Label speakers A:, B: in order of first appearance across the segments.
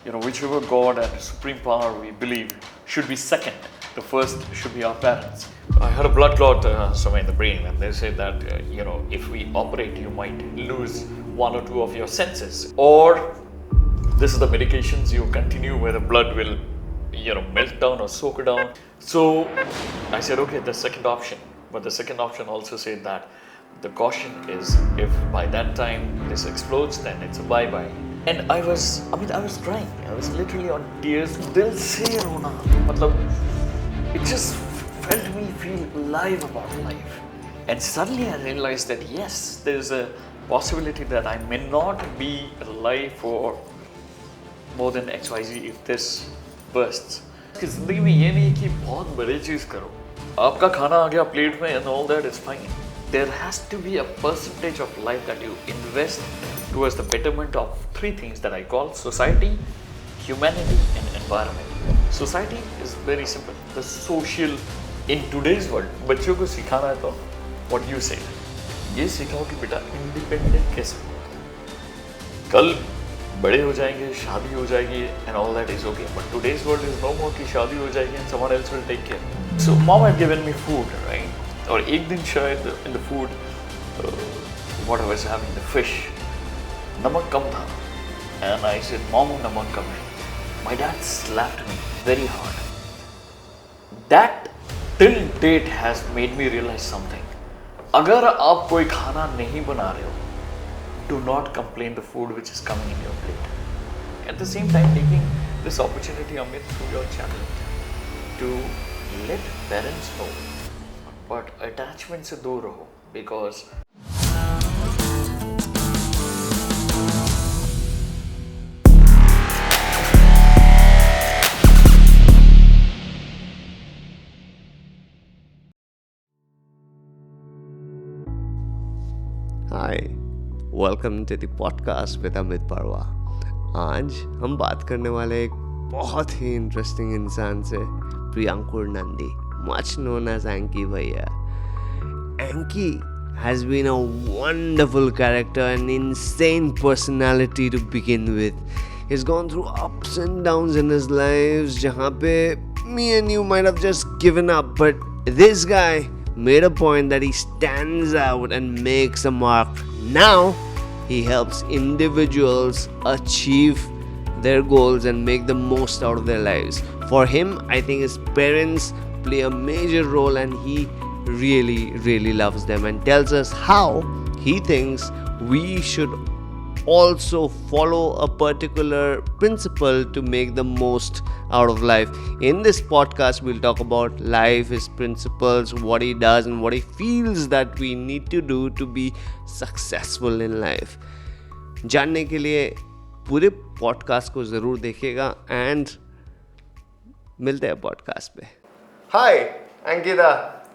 A: Whichever God and supreme power we believe should be second. The first should be our parents. I had a blood clot somewhere in the brain, and they say that if we operate, you might lose one or two of your senses, or this is the medications you continue where the blood will melt down or soak down. So I said, okay, the second option. But the second option also said that the caution is if by that time this explodes, then it's a bye-bye. And I was crying. I was literally on tears. Dil se rona. Matlab, it just felt me feel alive about life. And suddenly I realized that yes, there's a possibility that I may not be alive for more than XYZ if this bursts. कि जिंदगी में ये नहीं है कि बहुत बड़ी चीज़ करो. आपका खाना आ गया प्लेट में and all that is fine. There has to be a percentage of life that you invest towards the betterment of three things that I call society, humanity and environment. Society is very simple. The social in today's world, बच्चों को सिखाना है तो what you say, ये सिखाओ कि बेटा independent कैसे हो. कल बड़े हो जाएंगे, शादी हो जाएगी and all that is okay. But today's world is no more कि शादी हो जाएगी and someone else will take care. So mom had given me food, right? और एक दिन शायद in the food, what I was having, the fish, नमक कम था. And I said, Mom, नमक कम है. My dad slapped me very hard. That till date has made me realize something. अगर आप कोई खाना नहीं बना रहे हो, do not complain the food which is coming in your plate. At the same time, taking this opportunity, Amit, through your channel, to let parents know, but attachment से दूर रहो, because
B: Hi, welcome to the podcast with Amit Baruah. आज हम बात करने वाले एक बहुत ही इंटरेस्टिंग इंसान से, प्रियांकुर Nandi, much known as Anky भैया. Anky has been a wonderful character, an insane personality to begin with. He's gone through ups and downs in his lives, जहाँ पे me and you might have just given up, but this guy made a point that he stands out and makes a mark. Now he helps individuals achieve their goals and make the most out of their lives. For him, I think his parents play a major role, and he really loves them and tells us how he thinks we should also follow a particular principle to make the most out of life. In this podcast, we'll talk about life, his principles, what he does, and what he feels that we need to do to be successful in life. जानने के लिए पूरे podcast को ज़रूर देखिएगा and मिलते हैं podcast पे. Hi, Ankita.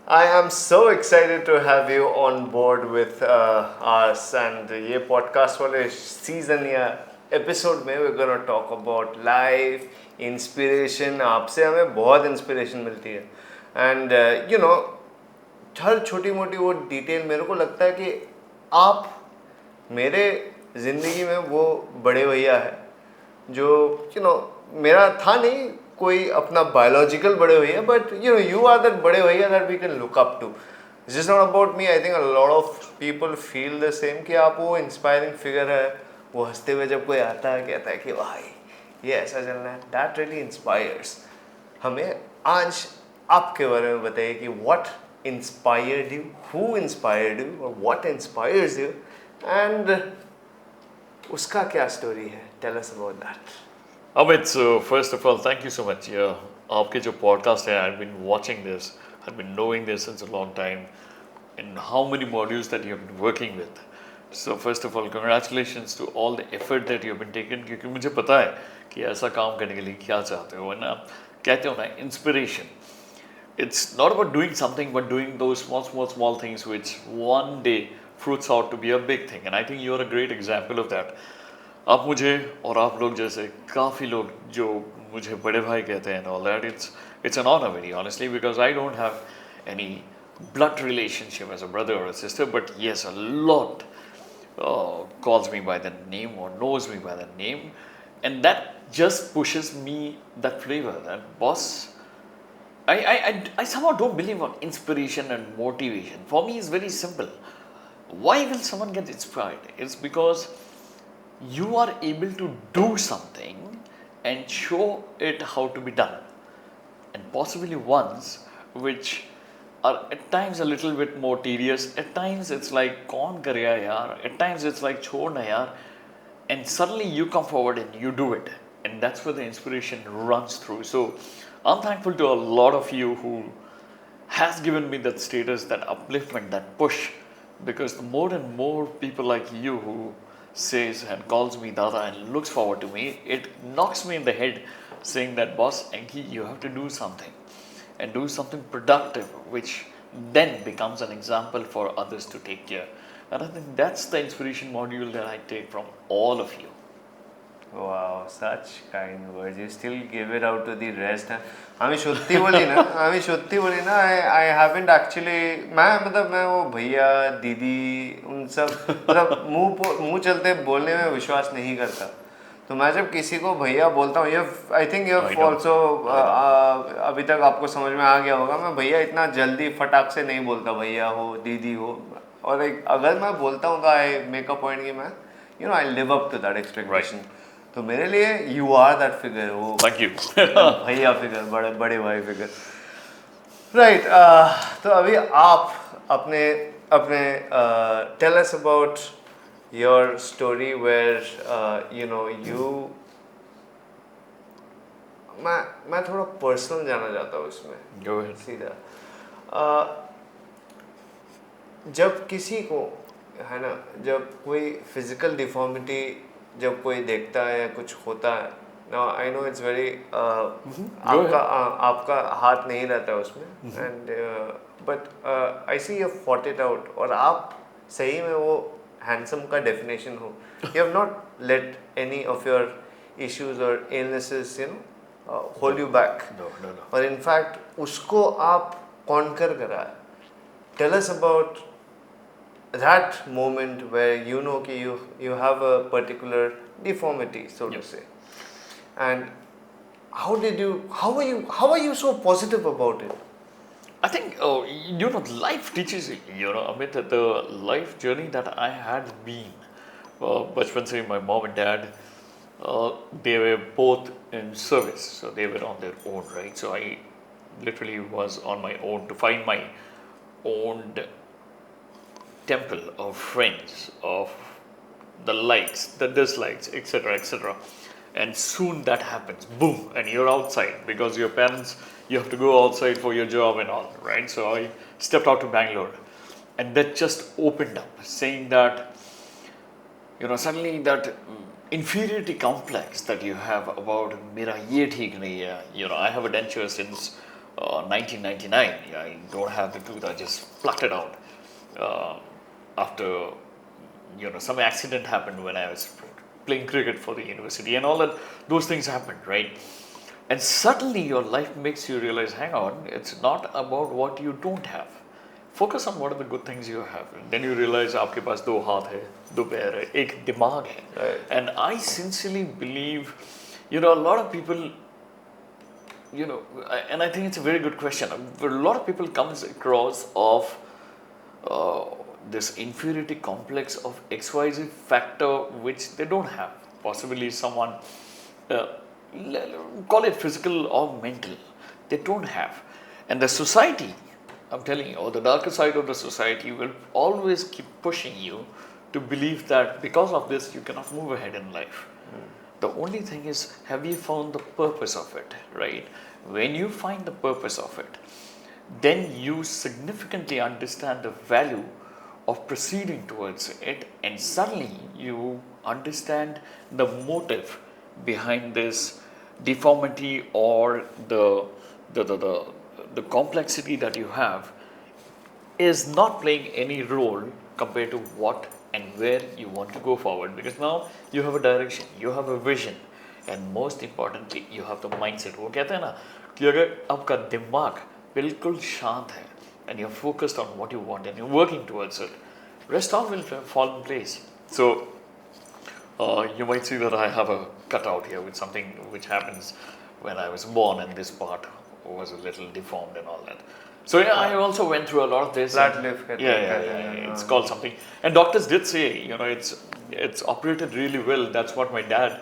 B: I am so excited to have you on board with us, and ये podcast वाले season या episode में we're gonna talk about life, inspiration. आपसे हमें बहुत inspiration मिलती है, and हर छोटी मोटी वो डिटेल मेरे को लगता है कि आप मेरे ज़िंदगी में वो बड़े भैया है जो मेरा था नहीं कोई अपना बायोलॉजिकल बड़े भैया, बट you are that बड़े भैया that we can look up to. It's just not about me. I think a lot of people feel the same कि आप वो inspiring figure है, वो हंसते हुए जब कोई आता है कहता है कि भाई ये ऐसा चलना है. That really inspires. हमें आज आपके बारे में बताइए कि what inspired you, who inspired you, or what inspires you, and उसका क्या story है? Tell us about that.
A: Amit, so first of all, thank you so much. आपके जो podcast है, I've been watching this, I've been knowing this since a long time, and how many modules that you have been working with. So first of all, congratulations to all the effort that you have been taking, क्योंकि मुझे पता है कि ऐसा काम करने के लिए क्या चाहते हो. ना कहते हो ना, inspiration. It's not about doing something, but doing those small things which one day fruits out to be a big thing. And I think you're a great example of that. आप मुझे और आप लोग जैसे काफ़ी लोग जो मुझे बड़े भाई कहते हैं and all that, it's an honor very honestly, because I don't have any blood relationship as a brother or a sister, but yes, a lot calls me by the name or knows me by the name, And that just pushes me that flavor, that boss. I somehow don't believe on inspiration and motivation. For me, it's very simple. Why will someone get inspired? It's because you are able to do something and show it how to be done. And possibly ones which are at times a little bit more tedious. At times it's like, kaun karega yaar? At times it's like, chhod na yaar. And suddenly you come forward and you do it. And that's where the inspiration runs through. So I'm thankful to a lot of you who has given me that status, that upliftment, that push. Because the more and more people like you who says and calls me Dada and looks forward to me, it knocks me in the head saying that, boss, Anky, you have to do something and do something productive, which then becomes an example for others to take care. And I think that's the inspiration module that I take from all of you.
B: Wow, such kind words. You still give it out to the rest. আমি সত্যি বলি না I haven't actually मैं वो भैया दीदी उन सब मतलब मुंह चलते बोलने में विश्वास नहीं करता. तो मैं जब किसी को भैया बोलता हूँ, आई थिंक यू ऑल्सो अभी तक आपको समझ में आ गया होगा, मैं भैया इतना जल्दी फटाक से नहीं बोलता, भैया हो दीदी हो. और अगर मैं बोलता हूँ तो आई मेक अ पॉइंट कि मैं I live up to that expectation. तो मेरे लिए यू आर दैट फिगर, वो
A: थैंक यू
B: भैया फिगर, बड़े भाई फिगर. राइट. तो अभी आप अपने tell us about your story where you मैं थोड़ा पर्सनल जाना चाहता हूँ इसमें.
A: Go ahead.
B: सीधा जब किसी को है ना, जब कोई फिजिकल डिफॉर्मिटी जब कोई देखता है या कुछ होता है, now I know it's very आपका हाथ नहीं रहता है उसमें, and but I see you fought it out, और आप सही में वो हैंडसम का डेफिनेशन हो. You have not let any of your issues और इलनेसेस होल्ड यू बैक, और इनफैक्ट उसको आप कॉन्कर करा है. Tell us about that moment where you know कि you have a particular deformity, so to say, and how are you so positive about it?
A: I think life teaches you, Amit, the life journey that I had been. Bachpan se my mom and dad, they were both in service, so they were on their own, right? So I literally was on my own to find my own temple of friends, of the likes, the dislikes, etc., etc. And soon that happens, boom, and you're outside because your parents, you have to go outside for your job and all, right? So I stepped out to Bangalore, and that just opened up, saying that, suddenly that inferiority complex that you have about mera ye theek nahi hai. I have a denture since 1999. I don't have the tooth, I just plucked it out. After some accident happened when I was playing cricket for the university and all that, those things happened, right? And suddenly your life makes you realize, hang on, it's not about what you don't have. Focus on what are the good things you have. And then you realize aapke paas do haath hai, do pair hai, ek dimag hai.
B: Right.
A: And I sincerely believe, a lot of people, and I think it's a very good question. A lot of people comes across of this inferiority complex of XYZ factor which they don't have. Possibly someone, call it physical or mental, they don't have. And the society, I'm telling you, or the darker side of the society will always keep pushing you to believe that because of this you cannot move ahead in life. The only thing is, have you found the purpose of it, right? When you find the purpose of it, then you significantly understand the value of proceeding towards it, and suddenly you understand the motive behind this deformity or the complexity that you have is not playing any role compared to what and where you want to go forward, because now you have a direction, you have a vision, and most importantly you have the mindset. वो कहते हैं ना कि अगर आपका दिमाग बिल्कुल शांत है and you're focused on what you want and you're working towards it, rest all will fall in place. So You might see that I have a cutout here with something which happens when I was born, and this part was a little deformed and all that. So yeah, I also went through a lot of this.
B: Flat lift.
A: It's called something. And doctors did say, it's operated really well. That's what my dad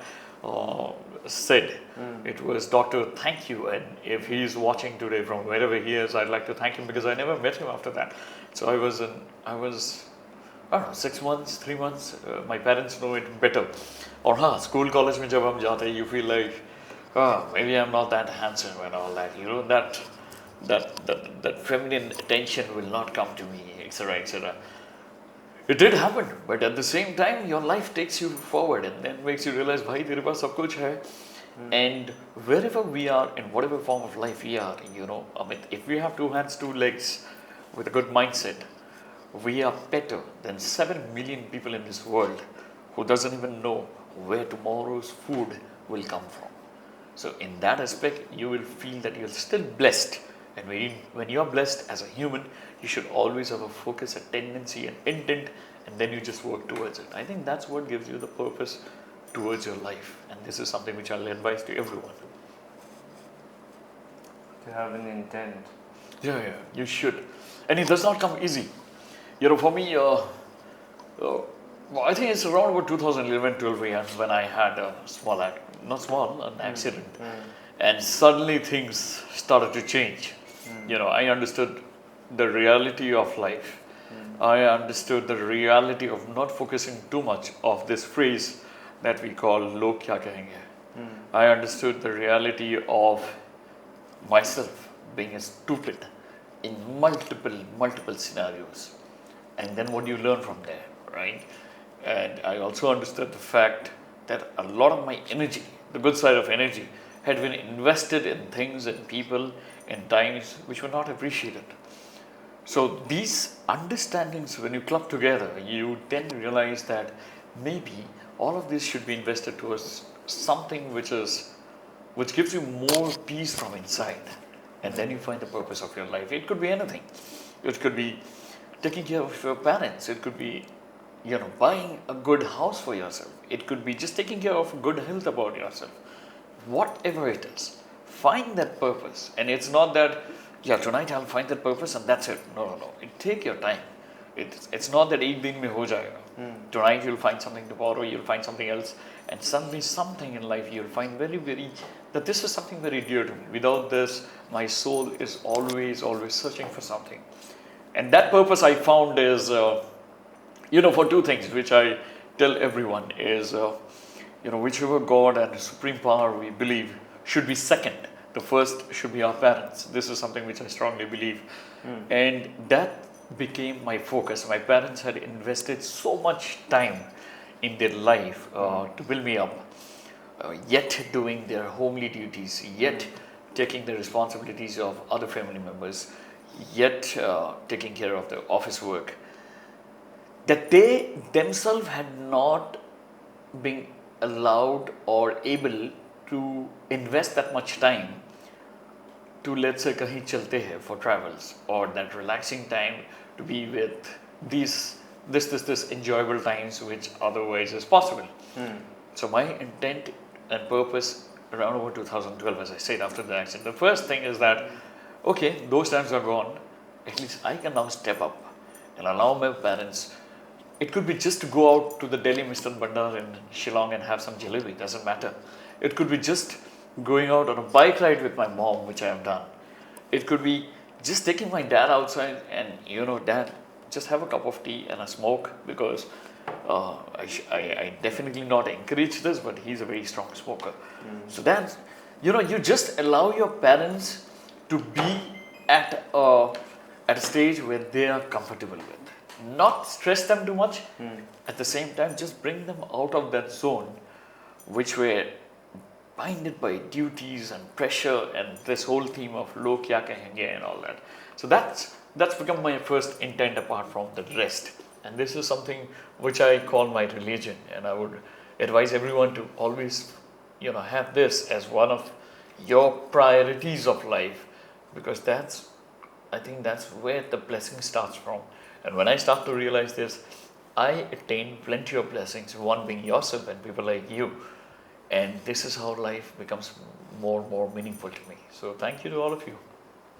A: said. It was, doctor, thank you. And if he's watching today from wherever he is, I'd like to thank him because I never met him after that. So I was I don't know, 6 months, 3 months. My parents know it better. Or school, college mein jab hum jate, you feel like, maybe I'm not that handsome and all that. That feminine attention will not come to me, etc., etc. It did happen, but at the same time, your life takes you forward and then makes you realize, bhai, tere paas sab kuch hai. And wherever we are, in whatever form of life we are, Amit, if we have 2 hands, 2 legs, with a good mindset, we are better than 7 million people in this world who doesn't even know where tomorrow's food will come from. So in that aspect, you will feel that you're still blessed. And when you are blessed as a human, you should always have a focus, a tendency, an intent, and then you just work towards it. I think that's what gives you the purpose towards your life. And this is something which I'll advise to everyone.
B: To have an intent.
A: Yeah, you should. And it does not come easy. For me, I think it's around about 2011-12 when I had a an accident. And suddenly things started to change. I understood the reality of life. I understood the reality of not focusing too much of this phrase that we call log kya kahenge. I understood the reality of myself being stupid in multiple scenarios. And then what do you learn from there, right? And I also understood the fact that a lot of my energy, the good side of energy, had been invested in things and people in times which were not appreciated. So these understandings, when you club together, you then realize that maybe all of this should be invested towards something which gives you more peace from inside. And then you find the purpose of your life. It could be anything. It could be taking care of your parents. It could be, buying a good house for yourself. It could be just taking care of good health about yourself. Whatever it is, find that purpose. And it's not that, tonight I'll find that purpose and that's it. No. Take your time. It's not that ek din mein ho jayega. Tonight you'll find something, tomorrow you'll find something else. And suddenly something in life you'll find that this is something very dear to me. Without this, my soul is always searching for something. And that purpose I found is, for 2 things, which I tell everyone is, whichever God and Supreme Power we believe should be second. The first should be our parents. This is something which I strongly believe. And that became my focus. My parents had invested so much time in their life to build me up, yet doing their homely duties, yet taking the responsibilities of other family members, yet taking care of the office work, that they themselves had not been allowed or able to invest that much time to, let's say, kahin chalte hai for travels, or that relaxing time to be with this enjoyable times which otherwise is possible. So my intent and purpose around over 2012, as I said, after the accident, the first thing is that, okay, those times are gone. At least I can now step up and allow my parents. It could be just to go out to the Delhi Mr. Bandar in Shillong and have some jalebi, doesn't matter. It could be just going out on a bike ride with my mom, which I have done. It could be just taking my dad outside and, Dad, just have a cup of tea and a smoke, because I definitely not encourage this, but he's a very strong smoker. So that's, you just allow your parents to be at a stage where they are comfortable with. Not stress them too much. At the same time, just bring them out of that zone, which were binded by duties and pressure and this whole theme of lo kya kahenge and all that. So that's become my first intent apart from the rest. And this is something which I call my religion, and I would advise everyone to always, have this as one of your priorities of life, because I think that's where the blessing starts from. And when I start to realize this, I attained plenty of blessings, one being yourself and people like you. And this is how life becomes more and more meaningful to me. So thank you to all of you.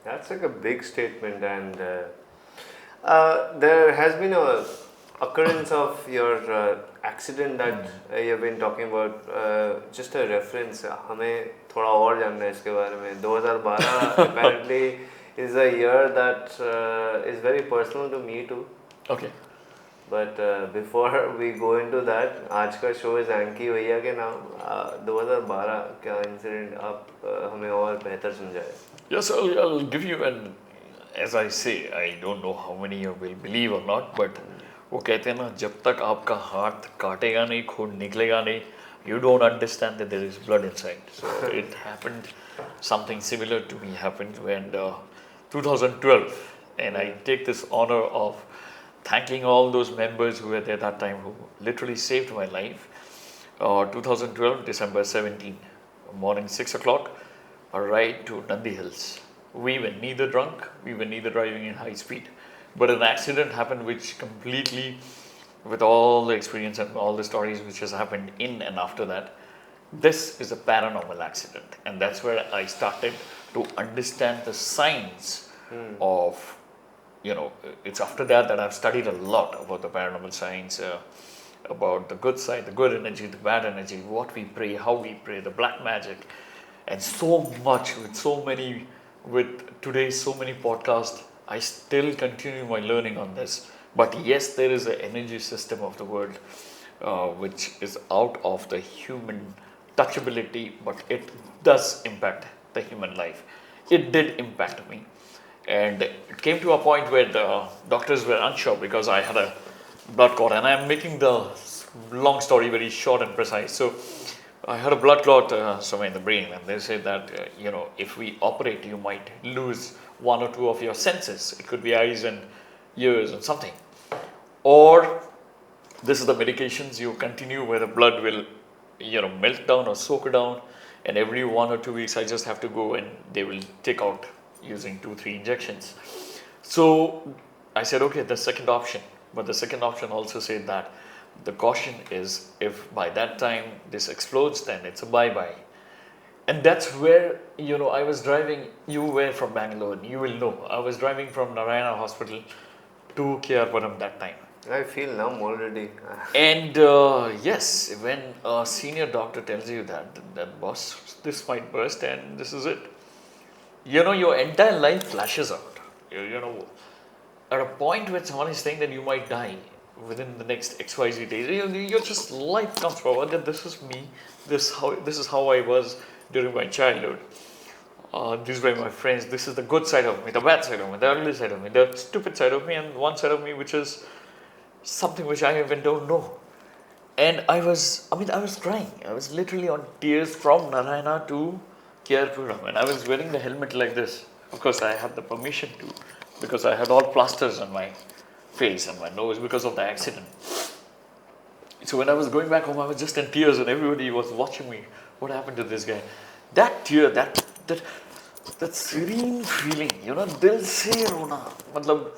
B: That's like a big statement, and there has been a occurrence of your accident that you've been talking about. Just a reference, हमें थोड़ा और जानना है इसके बारे में. 2012 apparently is a year that is very personal to me too.
A: Okay.
B: But before we go into that, आज का शो is Anky भैया के नाम. 2012 क्या इंसिडेंट आप हमें और बेहतर समझाए.
A: Yes, I'll give you an, as I say, I don't know how many you will believe or not, but वो कहते हैं ना, जब तक आपका हाथ काटेगा नहीं, खून निकलेगा नहीं, you don't understand that there is blood inside. So it happened, something similar to me happened when 2012, and I take this honor of thanking all those members who were there that time who literally saved my life. 2012, December 17, morning 6 o'clock, a ride to Nandi Hills. We were neither drunk, we were neither driving in high speed, but an accident happened which completely, with all the experience and all the stories which has happened in and after that, this is a paranormal accident, and that's where I started to understand the science of, it's after that I've studied a lot about the paranormal science, about the good side, the good energy, the bad energy, what we pray, how we pray, the black magic, and so much with today's so many podcasts. I still continue my learning on this. But yes, there is an energy system of the world which is out of the human touchability, but it does impact the human life. It did impact me. And it came to a point where the doctors were unsure because I had a blood clot, and I'm making the long story very short and precise. So I had a blood clot somewhere in the brain, and they said that if we operate, you might lose one or two of your senses. It could be eyes and ears and something, or this is the medications you continue where the blood will melt down or soak down, and every 1 or 2 weeks I just have to go and they will take out using 2-3 injections. So I said, okay, the second option, but the second option also said that the caution is if by that time this explodes, then it's a bye-bye. And that's where, I was driving, you were from Bangalore, you will know, I was driving from Narayana Hospital to Kerpuram that time.
B: I feel numb already.
A: And yes, when a senior doctor tells you that boss, this might burst and this is it. Your entire life flashes out. At a point where someone is saying that you might die within the next XYZ days, your just life comes forward that this is me, this is how I was during my childhood. These were my friends, this is the good side of me, the bad side of me, the ugly side of me, the stupid side of me, and one side of me which is something which I even don't know. And I was crying. I was literally on tears from Narayana to Kerpuram, and I was wearing the helmet like this. Of course, I had the permission to, because I had all plasters on my face and my nose because of the accident. So when I was going back home, I was just in tears, and everybody was watching me. What happened to this guy? That tear, that serene feeling, dil se rona, matlab,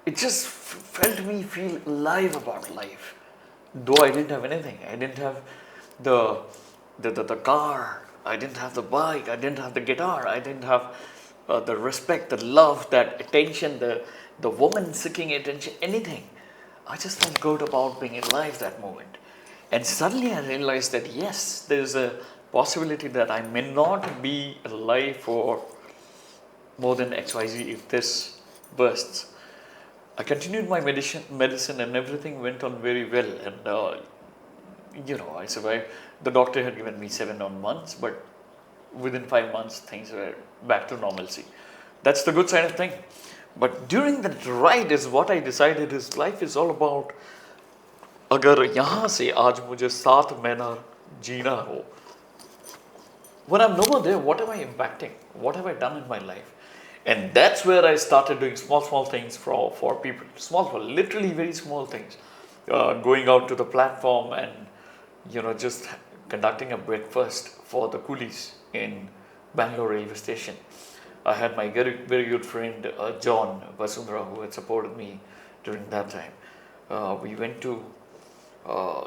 A: it just felt me feel alive about life. Though I didn't have anything, I didn't have the car, I didn't have the bike, I didn't have the guitar, I didn't have the respect, the love, that attention, the woman seeking attention, anything. I just felt good about being alive that moment. And suddenly I realized that yes, there is a possibility that I may not be alive for more than XYZ if this bursts. I continued my medicine and everything went on very well, and I survived. The doctor had given me 7 odd months, but within 5 months things were back to normalcy. That's the good side of thing. But during that ride is what I decided is life is all about, अगर यहाँ से आज मुझे 7 महीना जीना हो, when I'm no more there, what am I impacting? What have I done in my life? And that's where I started doing small things for people. Small, literally very small things. Going out to the platform and, just conducting a breakfast for the coolies in Bangalore railway station. I had my very, very good friend, John Vasundhara, who had supported me during that time. We went to uh,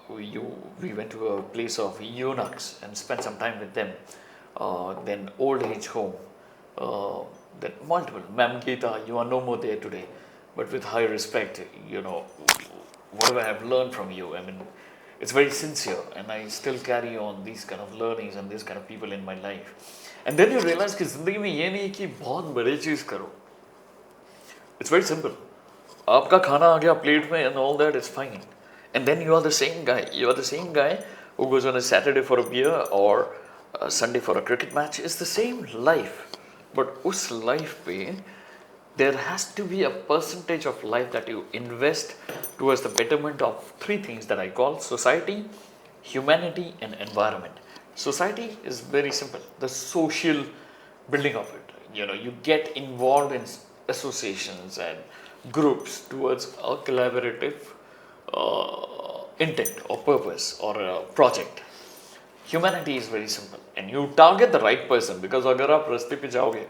A: we went to a place of eunuchs and spent some time with them. Then old age home. Then multiple. Ma'am Geeta, you are no more there today, but with high respect, whatever I have learned from you, I mean, it's very sincere, and I still carry on these kind of learnings and these kind of people in my life. And then you realize कि जिंदगी में ये नहीं कि बहुत बड़ी चीज़ करो. It's very simple. आपका खाना आ गया प्लेट में and all that is fine. And then you are the same guy. You are the same guy who goes on a Saturday for a beer or a Sunday for a cricket match. It's the same life. But उस life पे there has to be a percentage of life that you invest towards the betterment of three things that I call society, humanity, and environment. Society is very simple. The social building of it. You get involved in associations and groups towards a collaborative intent or purpose or a project. Humanity is very simple, and you target the right person, because अगर आप रास्ते पे जाओगे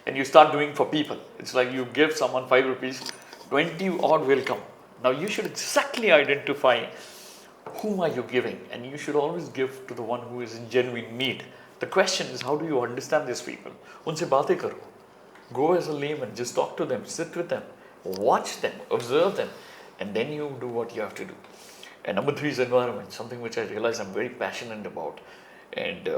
A: and you start doing for people, it's like you give someone 5 rupees, 20 odd will come. Now you should exactly identify whom are you giving, and you should always give to the one who is in genuine need. The question is, how do you understand these people? उनसे बातें करो. Go as a layman, just talk to them, sit with them, watch them, observe them, and then you do what you have to do. And number 3 is environment, something which I realize I'm very passionate about, and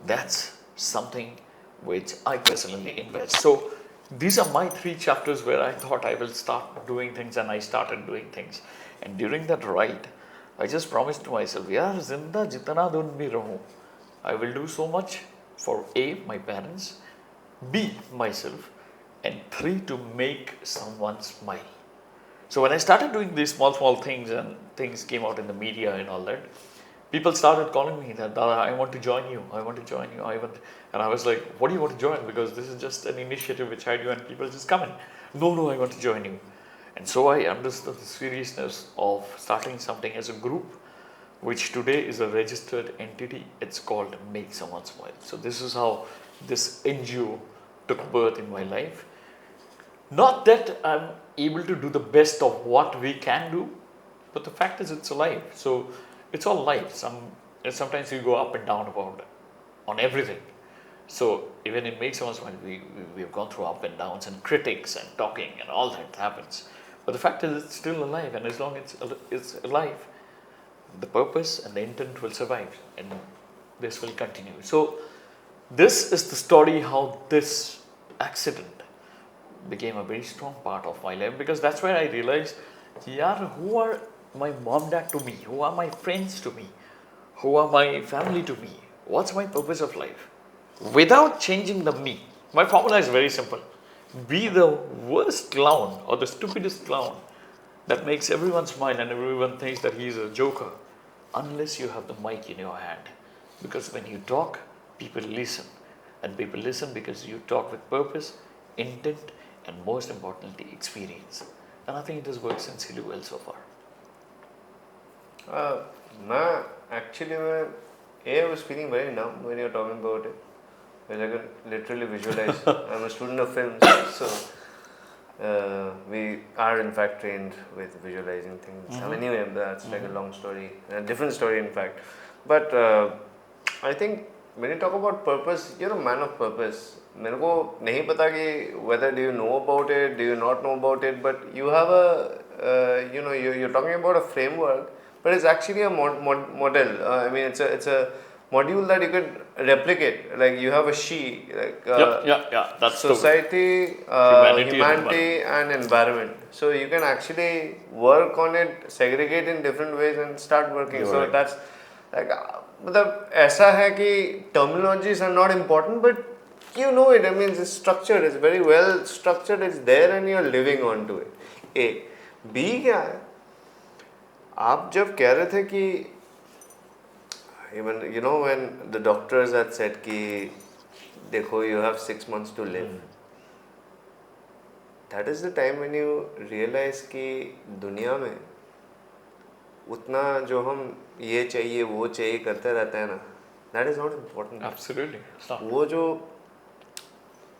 A: that's something which I personally invest. So these are my 3 chapters where I thought I will start doing things, and I started doing things. And during that ride, I just promised to myself, yaar, zinda jitna dun bhi rahu, I will do so much for A, my parents, B, myself, and 3, to make someone smile. So when I started doing these small things, and things came out in the media and all that, people started calling me that, Dada, I want to join you, and I was like, what do you want to join? Because this is just an initiative which I do, and people just come in. No, I want to join you. And so I understood the seriousness of starting something as a group, which today is a registered entity. It's called Make Someone Smile. So this is how this NGO took birth in my life. Not that I'm able to do the best of what we can do, but the fact is it's alive. So it's all life. Sometimes we go up and down about it, on everything. So even in Make Someone Smile, we have gone through up and downs and critics and talking and all that happens. But the fact is it's still alive, and as long as it's alive, the purpose and the intent will survive, and this will continue. So this is the story how this accident became a very strong part of my life, because that's where I realized, yaar, who are my mom, dad to me? Who are my friends to me? Who are my family to me? What's my purpose of life? Without changing the me, my formula is very simple. Be the worst clown or the stupidest clown that makes everyone smile and everyone thinks that he's a joker, unless you have the mic in your hand. Because when you talk, people listen. And people listen because you talk with purpose, intent, and most importantly, experience. And I think it has worked sincerely well so far.
B: I was feeling very numb when you were talking about it. Well, I could literally visualize. I'm a student of films, so we are in fact trained with visualizing things.
A: Mm-hmm.
B: I mean, anyway, that's like a long story, a different story in fact. But I think when you talk about purpose, you're a man of purpose. मेरे को नहीं पता कि whether do you know about it, do you not know about it, but you have a you're talking about a framework, but it's actually a model. I mean, it's a module that you could replicate. Like you have a she, like
A: that's
B: society, humanity and environment. So you can actually work on it, segregate in different ways and start working.
A: You're
B: so
A: right.
B: that's like मतलब ऐसा है कि terminologies are not important, but you know it. I mean, it's structured. It's very well structured. It's there, and you're living on to it. A, B क्या है? आप जब कह रहे थे कि even when the doctors had said कि देखो you have 6 months to live, that is the time when you realize कि दुनिया में उतना जो हम ये चाहिए वो चाहिए करते रहते हैं ना, that is not important.
A: Absolutely.
B: वो जो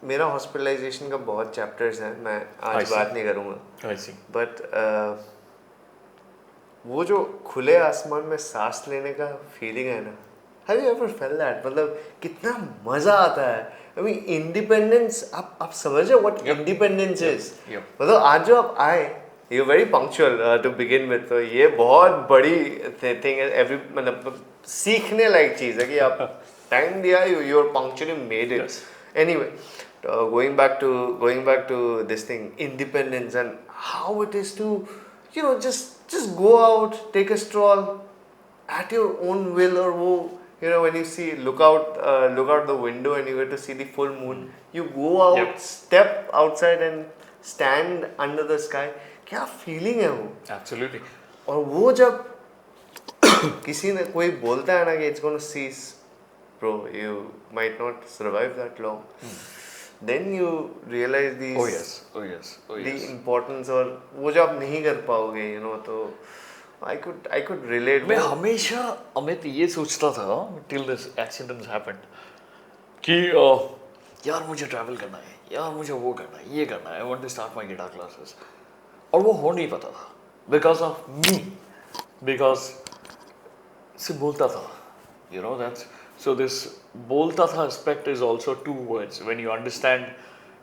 B: मेरा हॉस्पिटलाइजेशन का बहुत चैप्टर्स हैं, मैं आज बात नहीं करूँगा,
A: I see.
B: but वो जो खुले आसमान में सांस लेने का फीलिंग है ना, have you ever felt that? मतलब कितना मजा आता है. आई मीन इंडिपेंडेंस, आप समझ रहे हो व्हाट इंडिपेंडेंस इज? मतलब आज जो आप आए, you very punctual to begin with, तो ये बहुत बड़ी थिंग है. एवरी मतलब सीखने लायक चीज है कि आप टाइम दिया, you are punctually made it. Anyway, going back to this thing, independence, and how it is to, just go out, take a stroll at your own will, or when you see look out the window and you get to see the full moon, you go out, step outside and stand under the sky. क्या feeling है वो?
A: Absolutely.
B: और वो जब किसी ने कोई बोलता है ना कि it's gonna cease, bro, you might not survive that long. Then you realize the importance, और वो जो आप नहीं कर पाओगे, तो I could relate.
A: मैं हमेशा अमित ये सोचता था till this accident happened कि यार मुझे ट्रैवल करना है, यार मुझे वो करना है, ये करना है, I want to start my guitar classes, और वो हो नहीं पाता था because of me, because सिर्फ बोलता था, that's so this बोलता था aspect is also two words. When you understand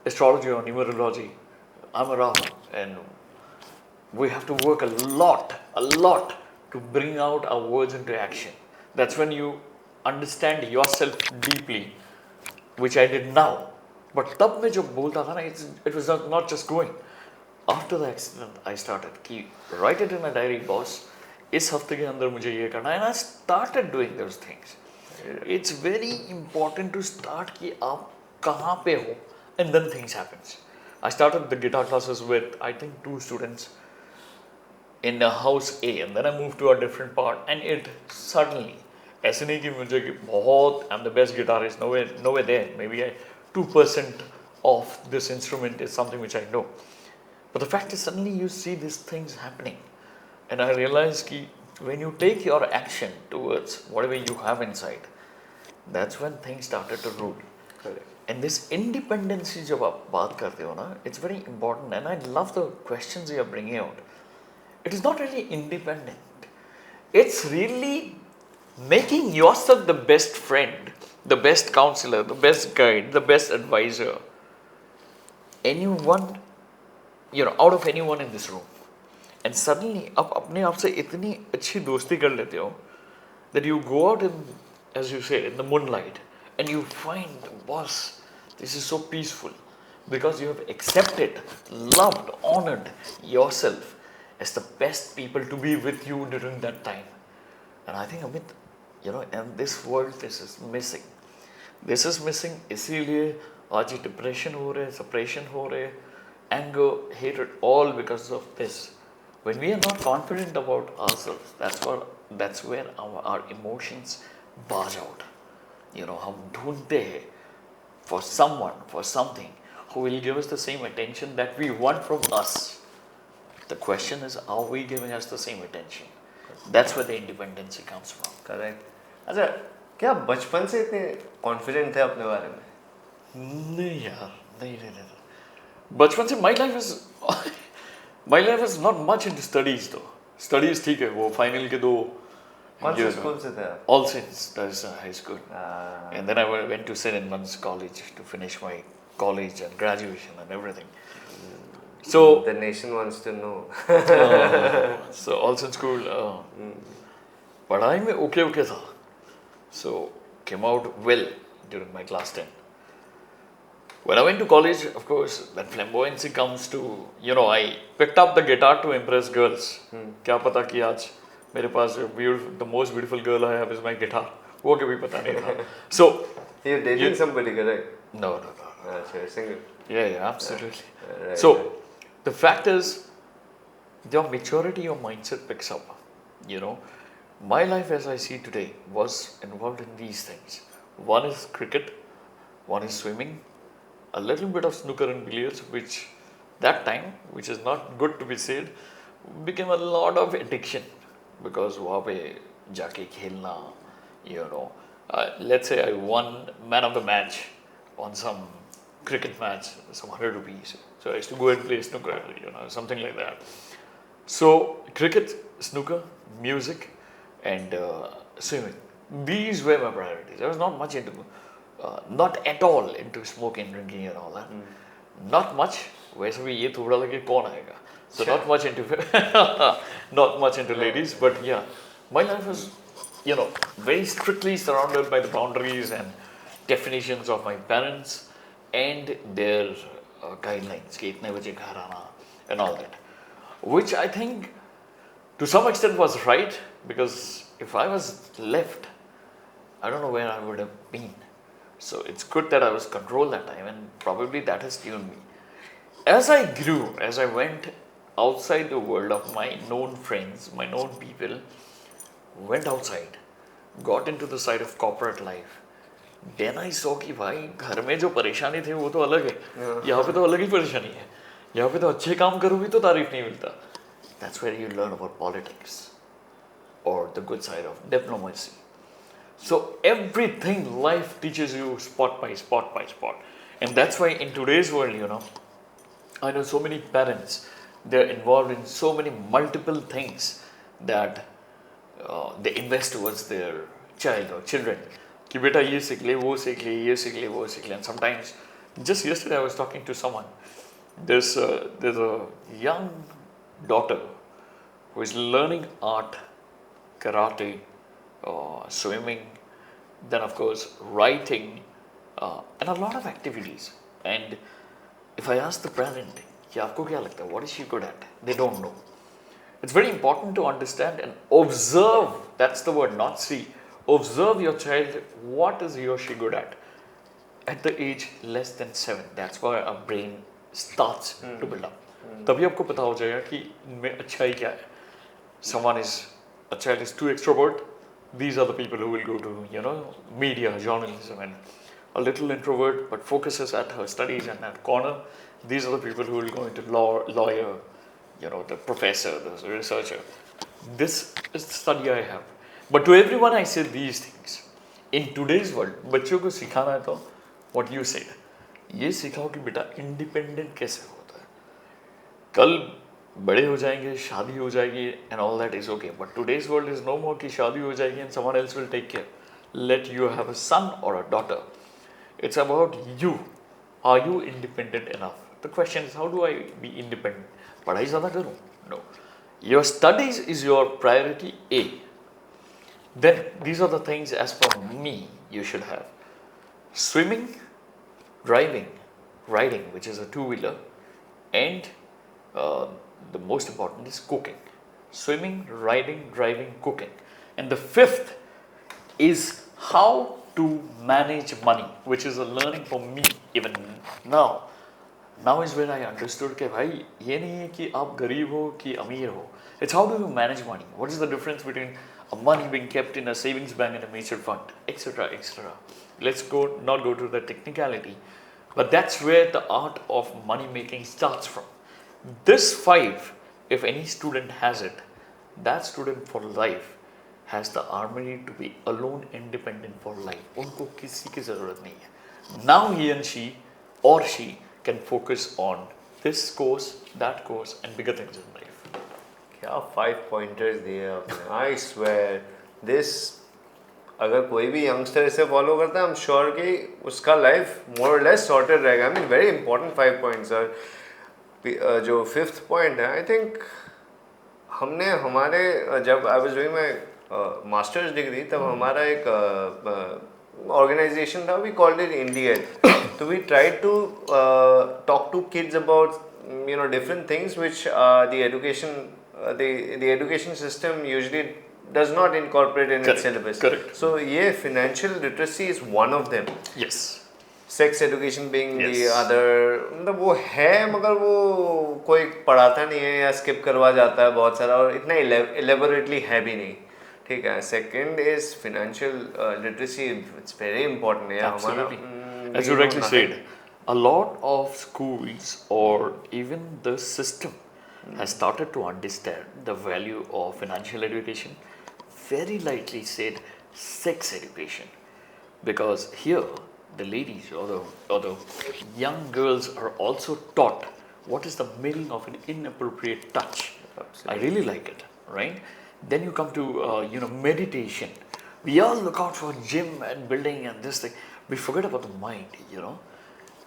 A: astrology or numerology, I'm a Rahu, and we have to work a lot to bring out our words into action. That's when you understand yourself deeply, which I did now. But तब मैं जब बोलता था ना, it was not just going. After the accident, I started कि write it in a diary, boss. इस हफ्ते के अंदर मुझे ये करना है, and I started doing those things. It's very important to start कि आप कहाँ पे हो, and then things happens. I started the guitar classes with I think 2 students in a house A, and then I moved to a different part, and it suddenly, ऐसे नहीं कि मुझे बहुत I'm the best guitarist, nowhere there. Maybe 2% of this instrument is something which I know. But the fact is, suddenly you see these things happening, and I realized कि when you take your action towards whatever you have inside, that's when things started to rule.
B: Correct.
A: And this independence जब आप बात करते हो ना, it's very important, and I love the questions you are bringing out. It is not really independent. It's really making yourself the best friend, the best counselor, the best guide, the best advisor. Anyone, out of anyone in this room. And suddenly, आप अपने आप से इतनी अच्छी दोस्ती कर लेते हो that you go out in, as you say, in the moonlight, and you find, boss, this is so peaceful because you have accepted, loved, honored yourself as the best people to be with you during that time. And I think, Amit, in this world, this is missing. This is missing. इसीलिए आज ये depression हो रहे, suppression हो रहे, anger, hatred, all because of this. When we are not confident about ourselves, that's where our emotions barge out. हम ढूंढते हैं for someone, for something who will give us the same attention that we want from us. The question is, are we giving us the same attention? That's where the independency comes from.
B: Correct. अच्छा, क्या आप बचपन से इतने confident थे अपने बारे में?
A: नहीं यार, नहीं. बचपन से my life is not much into studies though. Studies ठीक है, वो final के 2
B: कौन से स्कूल से थे आप?
A: All Saints, that is high school. And then I went to St. Edmund's College to finish my college and graduation and everything. So
B: the nation wants to know.
A: So All Saints School. पढ़ाई में okay था. So came out well during my class 10. When I went to college, of course, when flamboyancy comes to, I picked up the guitar to impress girls. क्या पता कि आज मेरे पास the most beautiful girl I have is my guitar. वो कभी पता नहीं था. So
B: you're dating somebody, correct?
A: No.
B: So you're single.
A: Yeah, absolutely.
B: Right,
A: So
B: right.
A: the fact is, your maturity, your mindset picks up. My life as I see today was involved in these things. One is cricket, one is swimming, a little bit of snooker and billiards, which that time, which is not good to be said, became a lot of addiction because वहाँ पे जाके खेलना, let's say I won man of the match on some cricket match, some 100 rupees. So I used to go and play snooker, something like that. So cricket snooker, music, and swimming. These were my priorities. I was not much into, not at all into smoking, drinking, and all that. Not much. वैसे भी ये थोड़ा लगे कौन आएगा? So not much into, not much into ladies, but yeah, my life was, very strictly surrounded by the boundaries and definitions of my parents and their guidelines. कि इतने बजे घर आना and all that, which I think to some extent was right, because if I was left, I don't know where I would have been. So it's good that I was controlled that time, and probably that has tuned me. As I grew, as I went outside the world of my known friends, my known people, went outside, got into the side of corporate life, then I saw कि भाई घर में जो परेशानी थी वो तो अलग है, यहाँ पे तो अलग ही परेशानी है, यहाँ पे तो अच्छे काम करो भी तो तारीफ नहीं मिलता. That's where you learn about politics or the good side of diplomacy. So everything life teaches you spot by spot by spot. And that's why in today's world, I know so many parents, they're involved in so many multiple things that they invest towards their child or children. कि बेटा ये सीख ले, वो सीख ले, ये सीख ले, वो सीख ले. And sometimes, just yesterday I was talking to someone. There's a young daughter who is learning art, karate, swimming, then of course writing, and a lot of activities. And if I ask the parent, कि आपको क्या लगता है, what is she good at? They don't know. It's very important to understand and observe. That's the word, not see. Observe your child. What is he or she good at the age less than 7? That's why our brain starts to build up. तभी आपको पता हो जाएगा कि इनमें अच्छाई क्या है. A child is too extrovert. These are the people who will go to, media, journalism, and a little introvert but focuses at her studies and at corner. These are the people who will go into lawyer, the professor, the researcher. This is the study I have. But to everyone I say these things. In today's world, बच्चों को सिखाना है तो what you said. ये सिखाओ कि बेटा independent कैसे होता है. कल बड़े हो जाएंगे, शादी हो जाएगी, and all that is okay. But today's world is no more कि शादी हो जाएगी and someone else will take care. Let you have a son or a daughter. It's about you. Are you independent enough? The question is, how do I be independent? पढ़ाई ज़्यादा करूँ? No. Your studies is your priority A. Then these are the things as per me you should have. Swimming, driving, riding, which is a two-wheeler, and the most important is cooking. Swimming, riding, driving, cooking. And the fifth is how to manage money, which is a learning for me even now. Now is when I understood कि भाई ये नहीं है कि आप गरीब हो कि अमीर हो. It's how do you manage money? What is the difference between a money being kept in a savings bank and a mutual fund, etc., etc. Let's not go to the technicality, but that's where the art of money making starts from. This 5, if any student has it, that student for life has the harmony to be alone, independent for life. उनको किसी की ज़रूरत नहीं है. Now he and she can focus on this course, that course, and bigger things in life.
B: क्या 5 pointers दिए आपने. I swear this, अगर कोई भी youngster इसे follow करता है, I'm sure कि उसका life more or less sorted रहेगा. I mean very important 5 points are. जो 5th point है, I think हमने हमारे जब I was doing my master's degree, तब हमारा एक organization था, we called it India. So we tried to talk to kids about different things which the education system usually does not incorporate in its syllabus.
A: Correct.
B: So yeah, financial literacy is one of them.
A: Yes.
B: Sex education being the other. मतलब वो है मगर वो कोई पढ़ाता नहीं है या skip करवा जाता है बहुत सारा और इतना elaborately है भी नहीं. ठीक है. Second is financial literacy. It's very important. है
A: Absolutely. As you rightly said, a lot of schools or even the system has started to understand the value of financial education. Very lightly said, sex education, because here the ladies or the young girls are also taught what is the meaning of an inappropriate touch. Absolutely. I really like it. right? Then you come to meditation. We all look out for gym and building and this thing. We forget about the mind.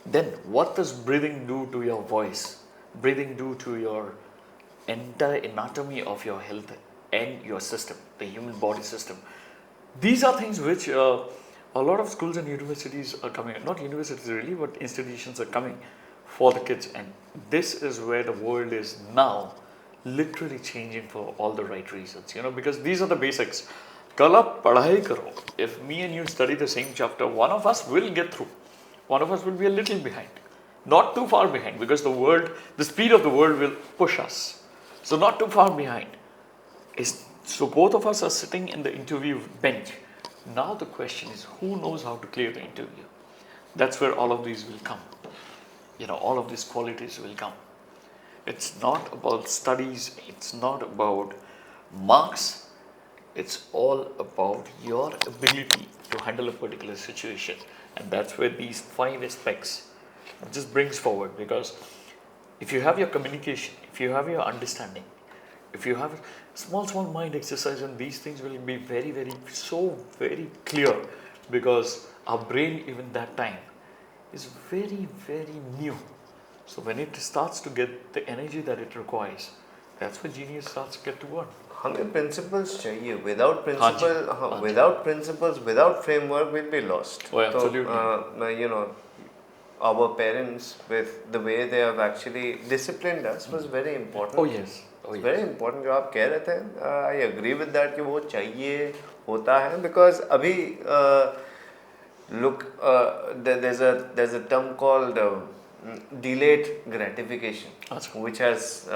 A: Then what does breathing do to your voice? Breathing do to your entire anatomy of your health and your system, the human body system. These are things which a lot of schools and universities are coming, not universities really, but institutions are coming for the kids. And this is where the world is now literally changing for all the right reasons, because these are the basics. कल आप पढ़ाई करो. If me and you study the same chapter, one of us will get through. One of us will be a little behind. Not too far behind, because the speed of the world will push us. So not too far behind. So both of us are sitting in the interview bench. Now the question is, who knows how to clear the interview? That's where all of these will come. All of these qualities will come. It's not about studies. It's not about marks. It's all about your ability to handle a particular situation. And that's where these 5 aspects just brings forward. Because if you have your communication, if you have your understanding, if you have small mind exercise, and these things will be very, very clear, because our brain even that time is very, very new. So when it starts to get the energy that it requires, that's when genius starts to get to work.
B: हमें principles चाहिए. Without principles, without framework, we'll be lost.
A: Oh, absolutely.
B: Our parents, with the way they have actually disciplined us, was very important.
A: Oh yes.
B: Very important. जो आप कह रहे थे, I agree with that कि वो चाहिए होता है, because अभी look, there's a term called delayed gratification, which has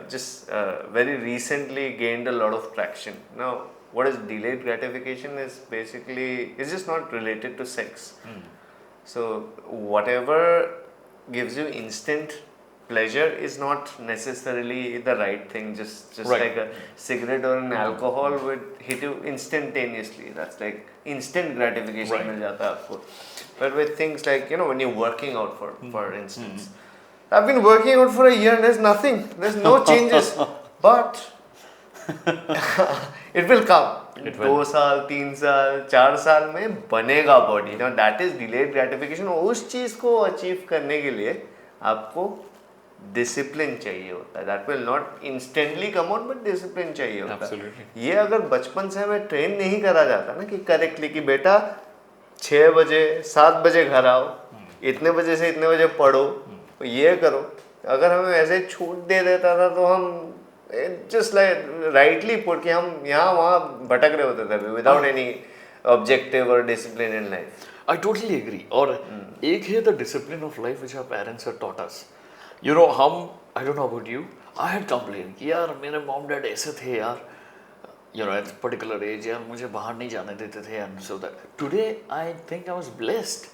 B: just very recently gained a lot of traction. Now, what is delayed gratification is basically, it's just not related to sex. So whatever gives you instant pleasure is not necessarily the right thing. Just
A: right.
B: Like a cigarette or an alcohol would hit you instantaneously. That's like instant gratification.
A: Right.
B: मिल जाता है आपको. But with things like, when you're working out, for instance, I've been working out for a year and there's nothing. There's no changes. But it will come. 2 साल, 3 साल, 4 साल में बनेगा body. Now that is delayed gratification. उस चीज को achieve करने के लिए आपको डिसिप्लिन चाहिए होता है. That will not instantly come out, but discipline चाहिए होता है. ये अगर बचपन से हमें ट्रेन नहीं करा जाता ना कि करेक्टली कि बेटा 6 बजे 7 बजे घर आओ, इतने बजे से इतने बजे पढ़ो, ये करो. अगर हमें ऐसे छूट दे देता था तो हम just like rightly put कि हम यहाँ वहाँ भटक रहे होते थे without any objective or discipline in life.
A: I totally agree. और एक है the discipline of life which our parents have taught us. हम I don't know about you, I had complained कि यार मेरे mom dad ऐसे थे यार, at a particular age यार मुझे बाहर नहीं जाने देते थे, and so that today I think I was blessed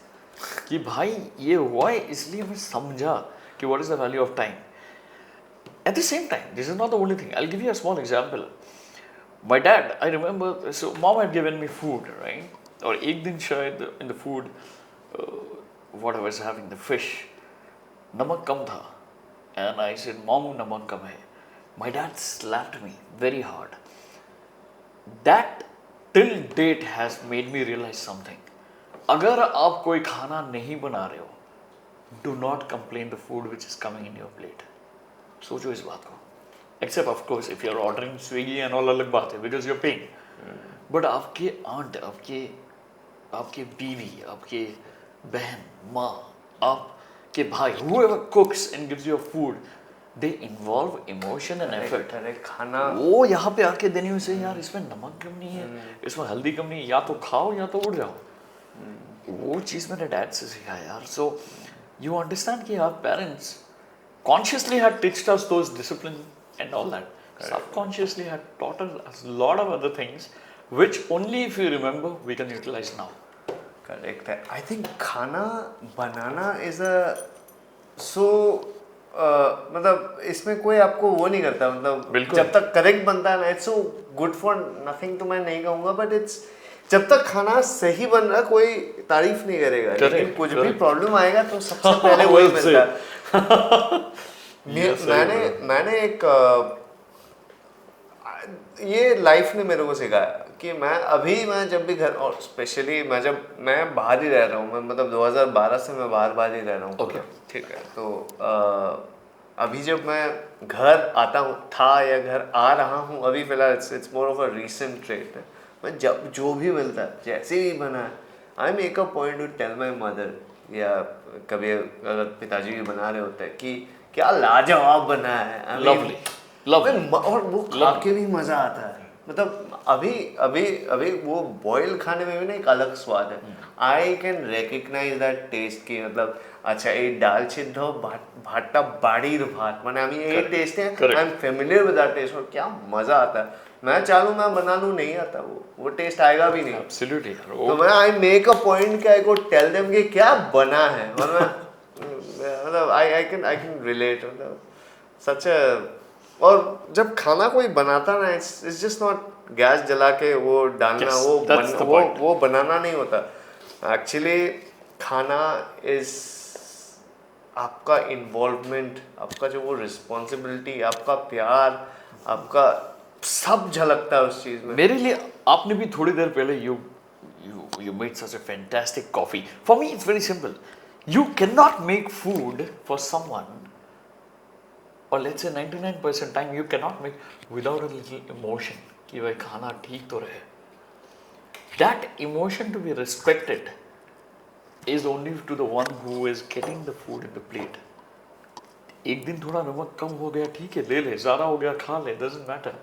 A: कि भाई ये हुआ है इसलिए मैं समझा कि what is the value of time. At the same time, this is not the only thing. I'll give you a small example. My dad, I remember, so mom had given me food, right? Or एक दिन शायद in the food, what I was having, the fish, नमक कम था. And I said, Mom, नमक कम है. My dad slapped me very hard. That till date has made me realize something. अगर आप कोई खाना नहीं बना रहे हो, do not complain the food which is coming in your plate. सोचो इस बात को. Except of course if you're ordering Swiggy and all अलग बात है because you're paying. But आपके aunt, आपके बीवी, आपके बहन, माँ, आपके भाई, whoever cooks and gives you food, they involve emotion and effort.
B: खाना
A: वो यहाँ पे आके देने में से यार इसमें नमक कम नहीं है, इसमें हल्दी कम नहीं है, या तो खाओ या तो उड़ जाओ. वो चीज़ मैंने डैड से सीखा यार. So you understand कि our parents consciously had teached us those discipline and all that. Correct. Subconsciously had taught us a lot of other things, which only if you remember we can utilize now.
B: Correct. I think खाना बनाना is a so मतलब इसमें कोई आपको वो नहीं करता, मतलब जब तक करेक्ट बनता है ना, it's so good for nothing तो मैं नहीं कहूँगा, but it's जब तक खाना सही बन रहा कोई तारीफ नहीं करेगा. लेकिन कुछ भी प्रॉब्लम आएगा तो सबसे पहले वही मिलता है. मैंने एक ये लाइफ ने मेरे को सिखाया कि मैं जब भी घर, और स्पेशली मैं बाहर ही रह रहा हूँ, मैं मतलब 2012 से मैं बाहर ही रह रहा हूँ पूरा, ठीक है। तो अभी जब मैं घर आता हूँ था या घर आ रहा हूँ अभी फिलहाल, it's more of a recent trait है। मैं जब जो भी मिलता है जैसे भी बना है, I make a point to tell my mother, या कभी अगर पिताजी भी बना रहे होते हैं कि क्या लाजवाब बना है।
A: Lovely lovely.
B: और वो खा के भी मजा आता है। मतलब अभी अभी अभी वो बॉयल खाने में भी ना एक अलग स्वाद है। I can recognise that taste की, मतलब अच्छा ये दाल सिद्ध भाटा बाड़ीर भात मैंने अभी ये टेस्ट है, I am familiar with that test, और क्या मजा आता है। मैं चालू मैं बना लूं, नहीं आता वो टेस्ट आएगा भी नहीं।
A: एब्सोल्युटली।
B: तो मैं आई मेक अ पॉइंट कि आई को टेल देम कि क्या बना है, और मैं मतलब आई कैन रिलेट, मतलब सच है। और जब खाना कोई बनाता ना, इट्स जस्ट नॉट गैस जला के वो डालना,
A: Yes,
B: वो बनाना नहीं होता एक्चुअली। खाना इज आपका इन्वॉल्वमेंट, आपका जो वो रिस्पॉन्सिबिलिटी, आपका प्यार, आपका सब झलकता है उस चीज में।
A: मेरे लिए आपने भी थोड़ी देर पहले you made such a fantastic coffee. For me it's very simple. You cannot make food for someone, or let's say 99% time you cannot make without a little emotion कि भाई खाना ठीक तो रहे. That emotion to be respected is only to the one who is getting the food in the plate. एक दिन थोड़ा नमक कम हो गया, ठीक है ले ले, ज़्यादा हो गया खा ले, doesn't matter.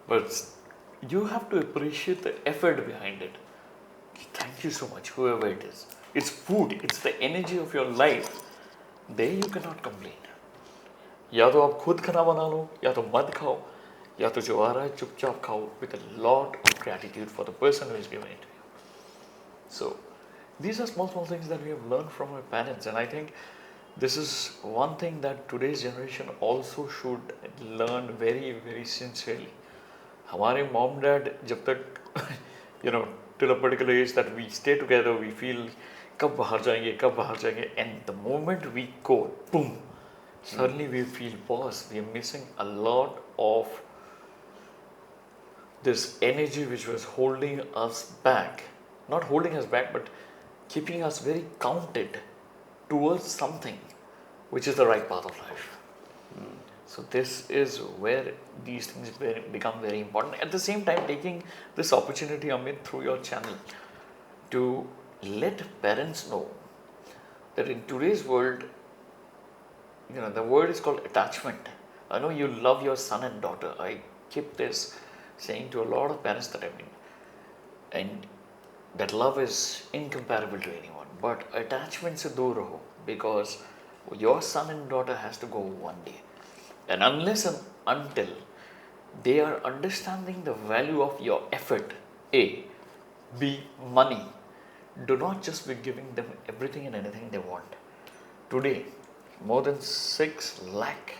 A: But you have to appreciate the effort behind it. Thank you so much, whoever it is. It's food, it's the energy of your life. There you cannot complain. या तो आप खुद खाना बना लो, या तो मत खाओ, या तो जो आ रहा है चुपचाप खाओ with a lot of gratitude for the person who is giving it to you. So these are small things that we have learned from our parents, and I think this is one thing that today's generation also should learn very sincerely. हमारे mom dad जब तक you know till a particular age that we stay together, we feel कब बाहर जाएंगे, and the moment we go boom, suddenly we feel pause, we are missing a lot of this energy which was holding us back, not holding us back but keeping us very counted towards something which is the right path of life. So this is where these things become very important. At the same time, taking this opportunity, Amit, through your channel, to let parents know that in today's world, the word is called attachment. I know you love your son and daughter. I keep this saying to a lot of parents that I've been, and that love is incomparable to anyone. But attachment se dur raho, because your son and daughter has to go one day. And unless and until they are understanding the value of your effort, A, B, money, do not just be giving them everything and anything they want. Today, more than 6 lakh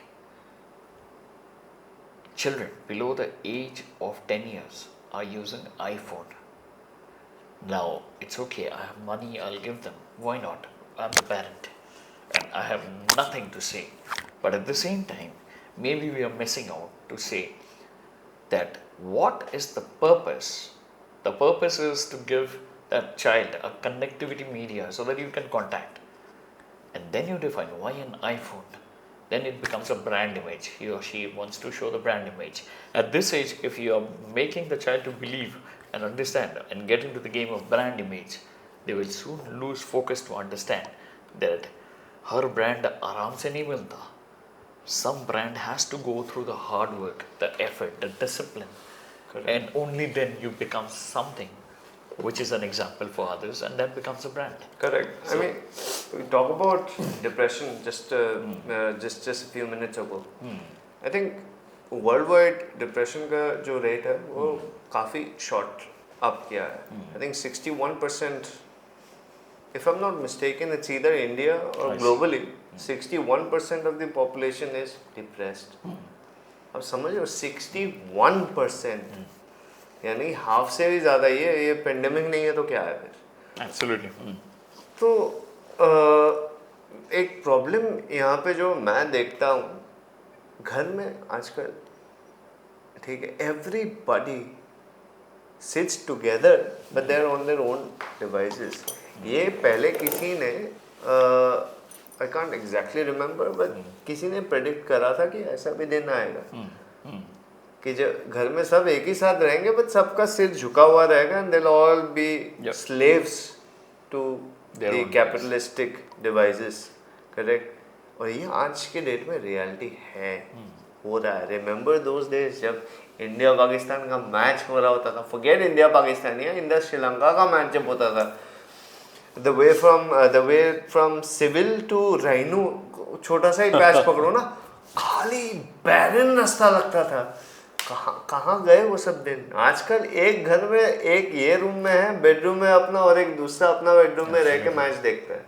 A: children below the age of 10 years are using iPhone. Now, it's okay, I have money, I'll give them. Why not? I'm the parent and I have nothing to say. But at the same time, maybe we are missing out to say that what is the purpose? The purpose is to give that child a connectivity media so that you can contact. And then you define why an iPhone. Then it becomes a brand image. He or she wants to show the brand image. At this age, if you are making the child to believe and understand and get into the game of brand image, they will soon lose focus to understand that her brand आराम से नहीं मिलता. Some brand has to go through the hard work, the effort, the discipline. Correct. And only then you become something which is an example for others, and that becomes a brand.
B: Correct. So, I mean, we talk about depression just a few minutes ago. I think worldwide depression का जो rate है वो काफी short up किया है. I think 61%, if I'm not mistaken, it's either India or globally, 61% of the population is depressed. अब समझो 61%, यानी हाफ से भी ज़्यादा ये पेंडेमिक नहीं है तो क्या है फिर?
A: Absolutely.
B: तो एक प्रॉब्लम यहाँ पे जो मैं देखता हूँ घर में आजकल, ठीक है, everybody sits together but they're on their own devices. ये पहले किसी ने I can't exactly remember but किसी ने predict करा था कि ऐसा भी दिन आएगा कि जब घर में सब एक ही साथ रहेंगे but सबका सिर झुका हुआ रहेगा and they'll all be slaves to the capitalistic devices, correct? और ये आज के डेट में रियलिटी है, हो रहा है. रिमेंबर दोज डेज जब इंडिया पाकिस्तान का मैच हो रहा होता था, फॉरगेट इंडिया पाकिस्तान या इंडिया श्रीलंका का मैच जब होता था, the way from civil to राइनू, छोटा सा ही पैच पकड़ो ना, खाली बैरन रास्ता लगता था. कहाँ गए वो सब दिन? आजकल एक घर में एक ये रूम में है, बेडरूम में अपना, और एक दूसरा अपना बेडरूम में रह के मैच देखता है.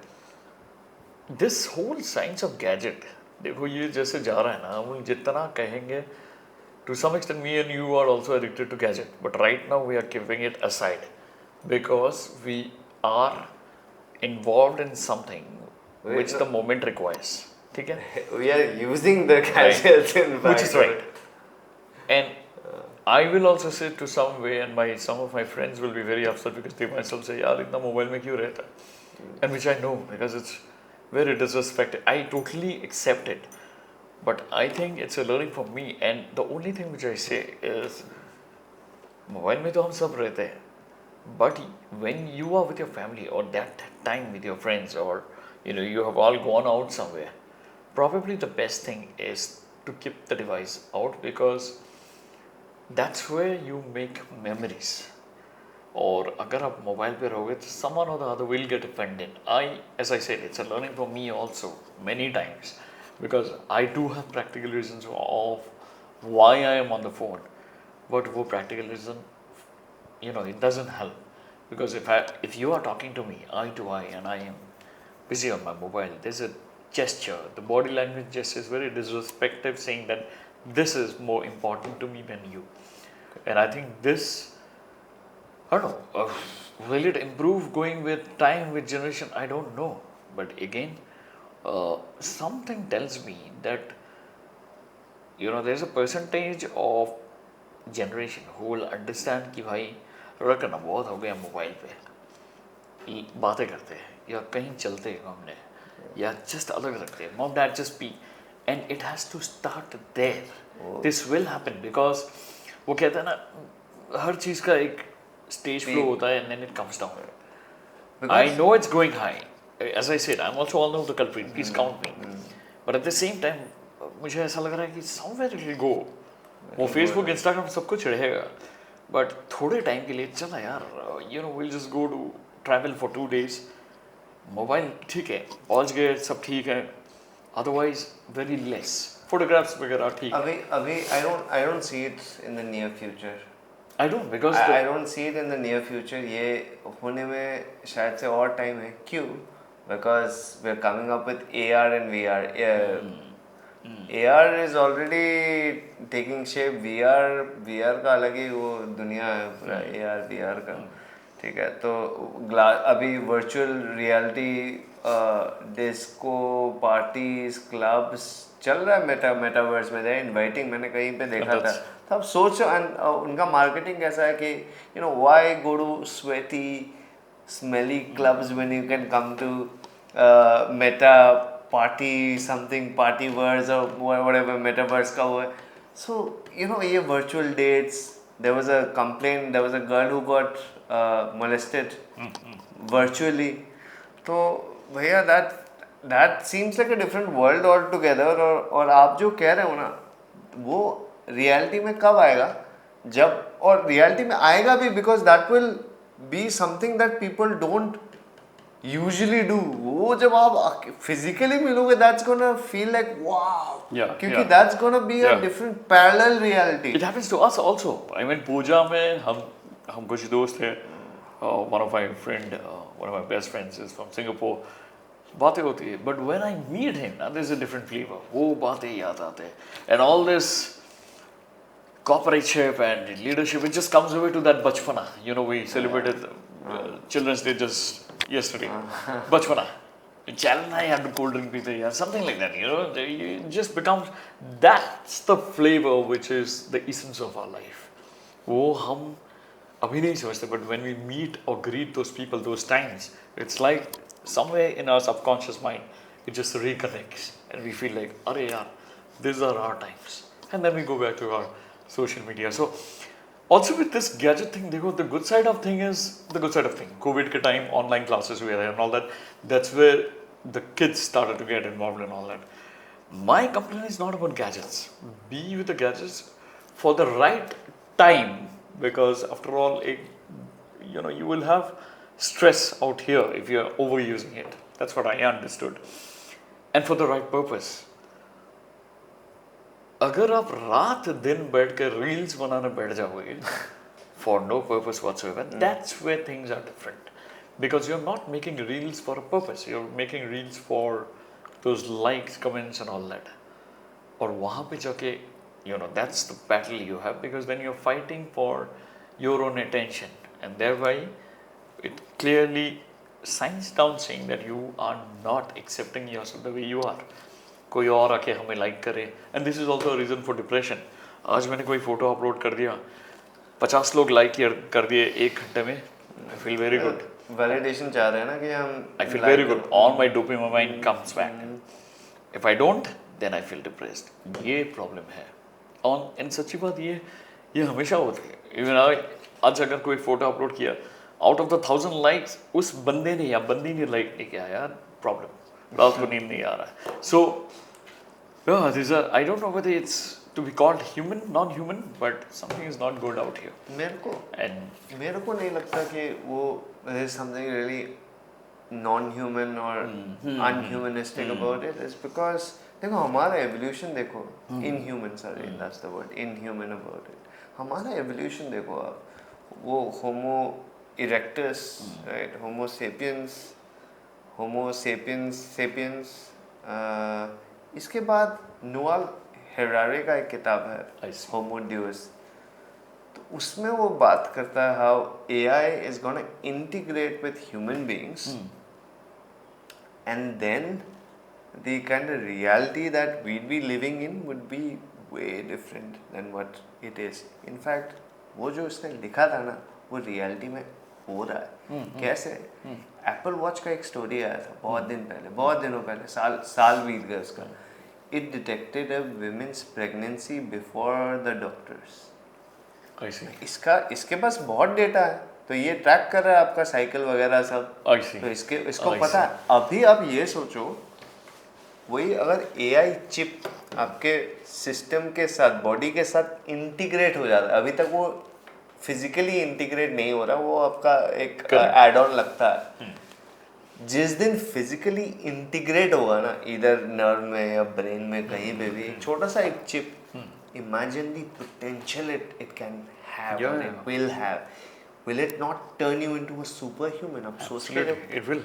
A: This whole science of gadget, देखो ये जैसे जा रहा है ना, हम जितना कहेंगे, to some extent me and you are also addicted to gadget, but right now we are keeping it aside because we are involved in something which the moment requires. ठीक है,
B: we are using the gadgets in
A: which is right. And I will also say to some way, and some of my friends will be very upset because they myself say, यार इतना mobile में क्यों रहता है? And which I know because it's very disrespected. I totally accept it, but I think it's a learning for me. And the only thing which I say is, mobile में तो हम सब रहते हैं, but when you are with your family or that time with your friends, or you have all gone out somewhere, probably the best thing is to keep the device out because that's where you make memories. और अगर आप mobile पे रहोगे तो someone or the other will get offended. As I said, it's a learning for me also many times because I do have practical reasons of why I am on the phone, but वो practical reason, it doesn't help because if you are talking to me eye to eye and I am busy on my mobile, there's a gesture, the body language gesture is very disrespectful, saying that this is more important to me than you. And I think this, I don't know, will it improve going with time, with generation? I don't know. But again, something tells me that, there's a percentage of generation who will understand कि भाई रखना बहुत हो गया mobile पे, बातें करते हैं या कहीं चलते हैं घूमने या just अलग रखते हैं, mom dad just be, and it has to start there. This will happen because वो कहते हैं ना, हर चीज़ का एक stage flow होता है and then it comes down. I know it's going high. As I said, I'm also all of the culprit. Please count me. But at the same time, मुझे ऐसा लग रहा है कि somewhere it will go. वो Facebook, Instagram सब कुछ रहेगा. But थोड़े टाइम के लिए चला यार, we'll just go to travel for 2 days. Mobile ठीक है, पहुंच गए, सब ठीक है. Otherwise, very less. Photographs वगैरह ठीक.
B: अभी I don't see it in the near future.
A: I don't because
B: I don't see it in the near future. ये होने में शायद से और टाइम है. क्यों? Because we're coming up with AR and VR. AR is already taking shape. VR का अलग ही वो दुनिया है पूरा, AR VR का. ठीक है, तो अभी virtual reality, disco parties, clubs चल रहा है मेटावर्स में. दे इनवाइटिंग, मैंने कहीं पे देखा था. तो अब सोचो उनका मार्केटिंग कैसा है कि why go to sweaty smelly clubs when you can come to meta party something, party verse और व्हाटएवर मेटावर्स का वो है. सो ये virtual dates. There was a complaint, there was a girl who got molested virtually. तो भैया that seems like a different world altogether. और आप जो कह रहे हो ना, वो रियलिटी में कब आएगा? जब, और रियलिटी में आएगा भी because that will be something that people don't usually do. वो जब आप physically मिलोगे, that's gonna feel like wow. क्योंकि that's gonna be a different parallel reality.
A: It happens to us also. I mean, पूजा में हम कुछ दोस्त हैं. One of my friend, one of my best friends is from Singapore. बातें होती है, but when I meet him, there's a different flavor. वो बातें याद आते हैं, and all this corporateship and leadership, it just comes away to that bachpana. We celebrated Children's Day just yesterday. Bachpana. Challenge I had to cold drink pizza, yeah, something like that. It just becomes that's the flavor which is the essence of our life. वो हम अभी नहीं समझते, but when we meet or greet those people, those times, it's like somewhere in our subconscious mind, it just reconnects, and we feel like, अरे यार, these are our times, and then we go back to our social media. So also with this gadget thing, देखो, the good side of thing is the good side of thing. COVID के time online classes were there and all that. That's where the kids started to get involved and all that. My complaint is not about gadgets. Be with the gadgets for the right time, because after all, you will have stress out here if you are overusing it. That's what I understood. And for the right purpose. अगर आप रात दिन बैठ कर reels बनाने बैठ जाओगे for no purpose whatsoever, that's where things are different. Because you're not making reels for a purpose. You're making reels for those likes, comments and all that. और वहाँ पे जाके, that's the battle you have, because then you're fighting for your own attention, and thereby it clearly signs down saying that you are not accepting yourself the way you are. कोई और आके हमें like करे, and this is also a reason for depression. आज मैंने कोई photo upload कर दिया, 50 लोग लाइक कर दिए 1 घंटे में, I feel very good.
B: Validation चाह रहे हैं ना कि हम,
A: I feel very good, all my dopamine comes back. If I don't then I feel depressed. ये प्रॉब्लम है. और इन सच्ची बात ये हमेशा होती है. इवन आज अगर कोई फोटो अपलोड किया, आउट ऑफ द 1000 लाइक्स उस बंदे ने या बंदी ने लाइक नहीं किया, यार प्रॉब्लम, रात को नींद नहीं आ रहा है. सो I don't know whether it's to be called human, non-human, but something is not good out here.
B: मेरे को नहीं लगता कि वो there is something really non-human or unhumanistic about it. It's because देखो हमारा evolution देखो, inhuman, sorry, that's the word, inhuman about it. हमारा evolution देखो आप, वो Homo erectus, right, Homo sapiens, इसके बाद नोआल हेरारे का एक किताब है होमो ड्यूस, तो उसमें वो बात करता है how AI is gonna integrate with human beings, and then the kind of reality that we'd be living in would be way different than what it is. In fact वो जो उसने लिखा था ना, वो रियलिटी में हो रहा है. कैसे? एप्पल वॉच का एक स्टोरी आया था बहुत दिनों पहले, साल बीत गया उसका. It detected a women's pregnancy before the doctors.
A: I see.
B: इसके पास बहुत डेटा है, तो ये ट्रैक कर रहा है आपका साइकिल वगैरह सब.
A: I see.
B: तो इसको पता है. अभी आप ये सोचो, वही अगर AI चिप आपके सिस्टम के साथ, बॉडी के साथ इंटीग्रेट हो जाता है, अभी तक वो फिजिकली इंटीग्रेट नहीं हो रहा, वो आपका एक एड ऑन लगता है. जिस दिन फिजिकली इंटीग्रेट होगा ना, इधर नर्व में या ब्रेन में कहीं पे भी, एक छोटा सा एक chip, imagine the potential it can have or it will have. Will it not turn you into a super human? आप सोच के
A: इट विल.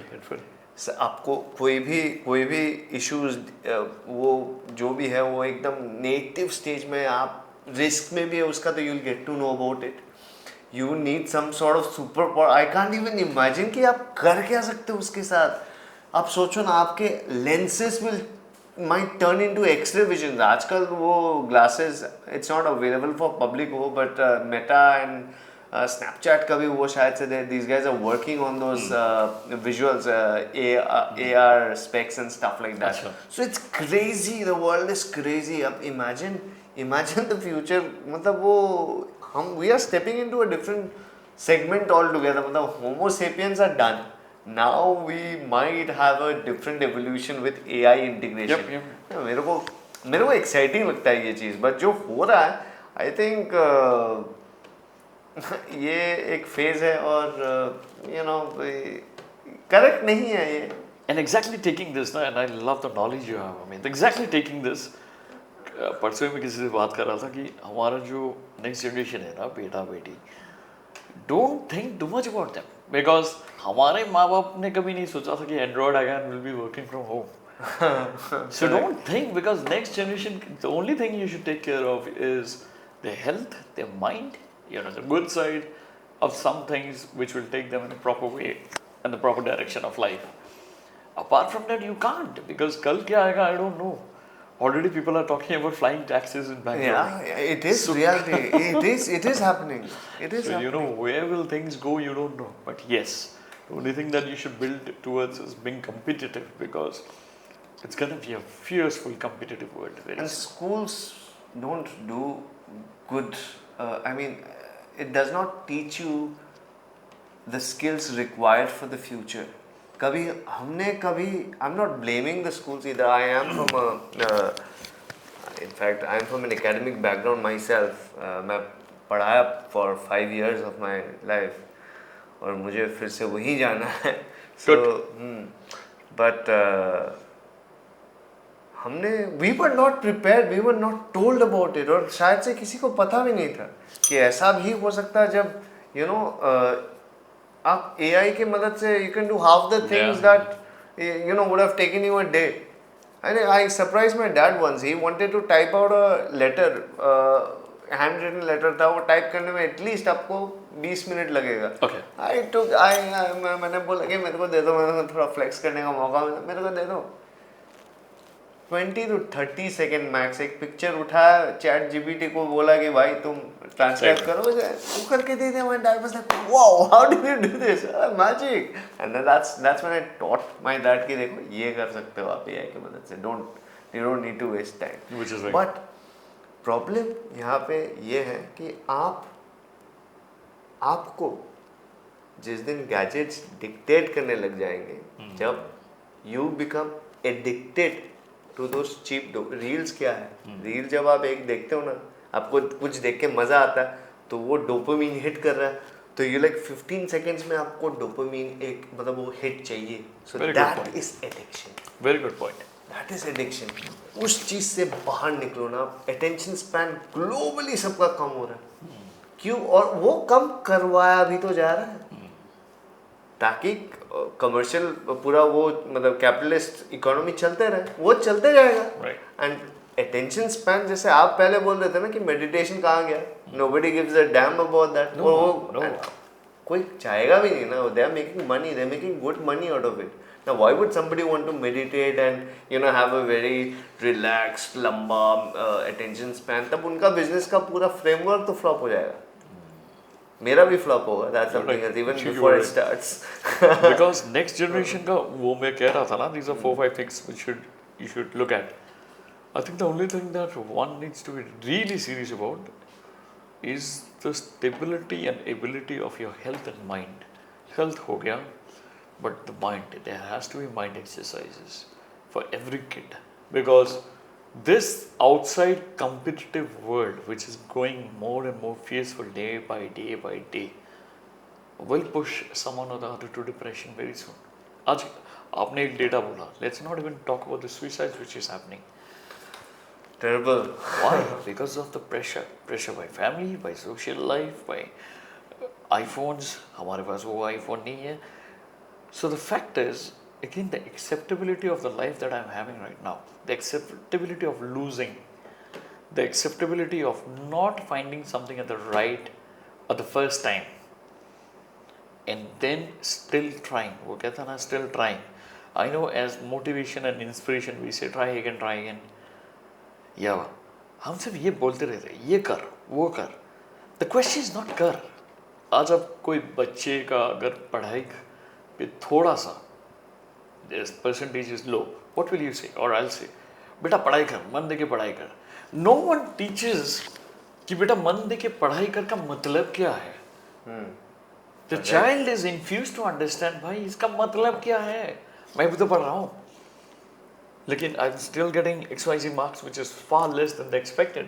B: आपको कोई भी इश्यूज, वो जो भी है वो एकदम नेगेटिव स्टेज में, आप रिस्क में भी है उसका, तो you will get to know about it. You need some sort of superpower. I can't even imagine कि आप कर क्या सकते हो उसके साथ. आप सोचो ना, आपके lenses might turn into X-ray visions. आजकल वो glasses, it's not available for public हो, but Meta and Snapchat का भी वो शायद से these guys are working on those visuals, AR specs and stuff like that. So it's crazy. The world is crazy. अब imagine the future. मतलब वो we are stepping into a different segment altogether. मतलब Homo sapiens are done. Now we might have a different evolution with AI integration. Yep. मेरे को exciting लगता है ये चीज़, but जो हो रहा है, I think ये एक phase है और correct नहीं है ये.
A: And exactly taking this, and I love the knowledge you have. I mean, exactly taking this. परसों में किसी से बात कर रहा था कि हमारा जो नेक्स्ट जनरेशन है ना, बेटा बेटी, don't think too much about them, because हमारे माँ बाप ने कभी नहीं सोचा था कि एंड्रॉयड आएगा and will be working from home. So don't think, because next generation, the only thing you should take care of is their health, their mind, the good side of some things which will take them in the proper way and the proper direction of life. अब apart from that you can't, because kal kya aayega I don't know. Already people are talking about flying taxis in Bangalore.
B: Yeah, it is reality. It is happening. It is
A: So
B: happening.
A: you know, where will things go, you don't know. But yes, the only thing that you should build towards is being competitive, because it's gonna be a fiercely competitive world very
B: And
A: soon.
B: schools don't do good. I mean, it does not teach you the skills required for the future. I'm not blaming the schools either. I am from in fact, I am from an academic background myself. मैं पढ़ाया for 5 years of my life और मुझे फिर से वहीं जाना है. So, but we were not prepared, we were not told about it, और शायद से किसी को पता भी नहीं था कि ऐसा भी हो सकता है जब आप AI की मदद से you can do half the things that would have taken you a day. I surprised my dad once. He wanted to type out a letter, handwritten letter था, वो type करने में at least आपको 20 minute लगेगा.
A: Okay.
B: मैंने बोला कि मेरे को दे दो, मैंने थोड़ा flex करने का मौका मिला, मेरे को दे दो. 20 to 30 सेकेंड मैक्स. एक पिक्चर उठाया, चैट जीपीटी को बोला कि भाई तुम ट्रांसलेट करो, वो करके दे दिया. My dad was like, wow, how did you do this? Magic. And then that's when I taught my dad कि देखो ये कर सकते हो आप AI की मदद से. You don't need to waste time.
A: Which is right.
B: But problem यहाँ पे ये है कि आपको जिस दिन गैजेट्स डिक्टेट करने लग जाएंगे, जब you become addicted to those cheap reels. क्या है रील? जब आप एक देखते हो ना, आपको कुछ देख के मजा आता है, तो वो डोपामिन हिट कर रहा है, तो यू लाइक 15 सेकेंड्स में आपको डोपामिन एक मतलब वो हिट चाहिए. So that is addiction.
A: Very good point.
B: That is addiction. उस चीज से बाहर निकलो ना. अटेंशन स्पैन ग्लोबली सबका कम हो रहा है. क्यों? और वो कम करवाया भी तो जा रहा है ताकि कमर्शियल पूरा वो मतलब कैपिटलिस्ट इकोनॉमी चलते रहे, वो चलते जाएगा. एंड अटेंशन स्पैन, जैसे आप पहले बोल रहे थे ना कि मेडिटेशन कहाँ गया, nobody gives a damn about that. कोई चाहेगा भी नहीं ना. They are making money, they are making good money out of it. Now why would somebody want to meditate and have a very relaxed लंबा attention span? तब उनका business का पूरा फ्रेमवर्क तो फ्लॉप हो जाएगा. मेरा भी फ्लॉप होगा. That's something else even before it starts.
A: Because next generation का वो मैं कह रहा था ना, these are 4-5 things which you should look at. I think the only thing that one needs to be really serious about is the stability and ability of your health and mind. Health हो गया, but the mind, there has to be mind exercises for every kid, because this outside competitive world which is going more and more fearful day by day will push someone or the other to depression very soon. आज आपने एक data बोला, let's not even talk about the suicides which is happening.
B: Terrible.
A: Why? Because of the pressure by family, by social life, by iPhones. हमारे पास वो iPhone नहीं है. So the fact is, again, the acceptability of the life that I'm having right now, the acceptability of losing, the acceptability of not finding something at the first time, and then still trying. वो कहता ना, still trying. I know as motivation and inspiration we say try again. Yeah, हम सब ये बोलते रहते हैं, ये कर, वो कर. The question is not कर. आज अब कोई बच्चे का अगर पढ़ाई पे थोड़ा सा this percentage is low, what will you say? Or I'll say, बेटा पढ़ाई कर, मन दे के पढ़ाई कर. No one teaches कि बेटा मन दे के पढ़ाई कर का मतलब क्या है. The child is infused to understand, भाई इसका मतलब क्या है. मैं भी तो पढ़ रहा हूँ, लेकिन I'm still getting XYZ marks which is far less than the expected.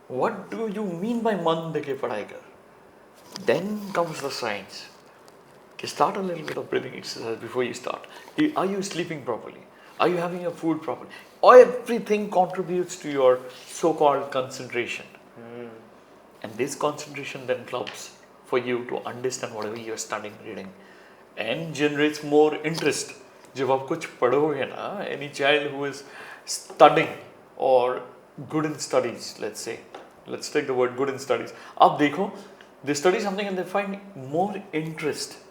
A: What do you mean by मन दे के पढ़ाई कर? Then comes the science. Start a little bit of breathing exercise before you start. Are you sleeping properly? Are you having your food properly? Everything contributes to your so-called concentration. And this concentration then clubs for you to understand whatever you're studying, reading, and generates more interest. जब आप कुछ पढ़ोगे ना, any child who is studying or good in studies, let's take the word good in studies. आप देखो, they study something and they find more interest.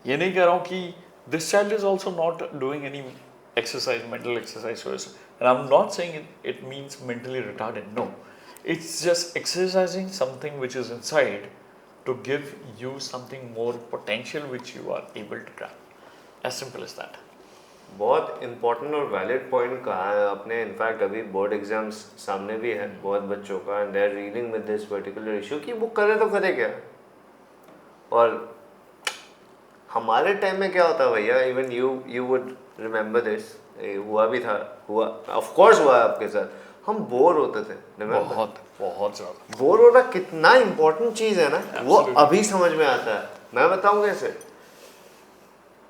A: ये नहीं कह रहा हूँ कि this child is also not doing any exercise, mental exercise first. And I'm not saying it means mentally retarded. No, it's just exercising something which is inside to give you something more potential which you are able to grab. As simple as that.
B: बहुत important और valid point कहा है आपने. In fact अभी board exams सामने भी है बहुत बच्चों का, and they are dealing with this particular issue कि वो करे तो करे क्या. और हमारे टाइम में क्या होता भैया, even you would remember this, हुआ भी था, हुआ ऑफ कोर्स हुआ आपके साथ. हम बोर होते थे.
A: बहुत बहुत ज़्यादा
B: बोर होना कितना इम्पोर्टेंट चीज़ है ना. वो अभी समझ में आता है. मैं बताऊँ कैसे.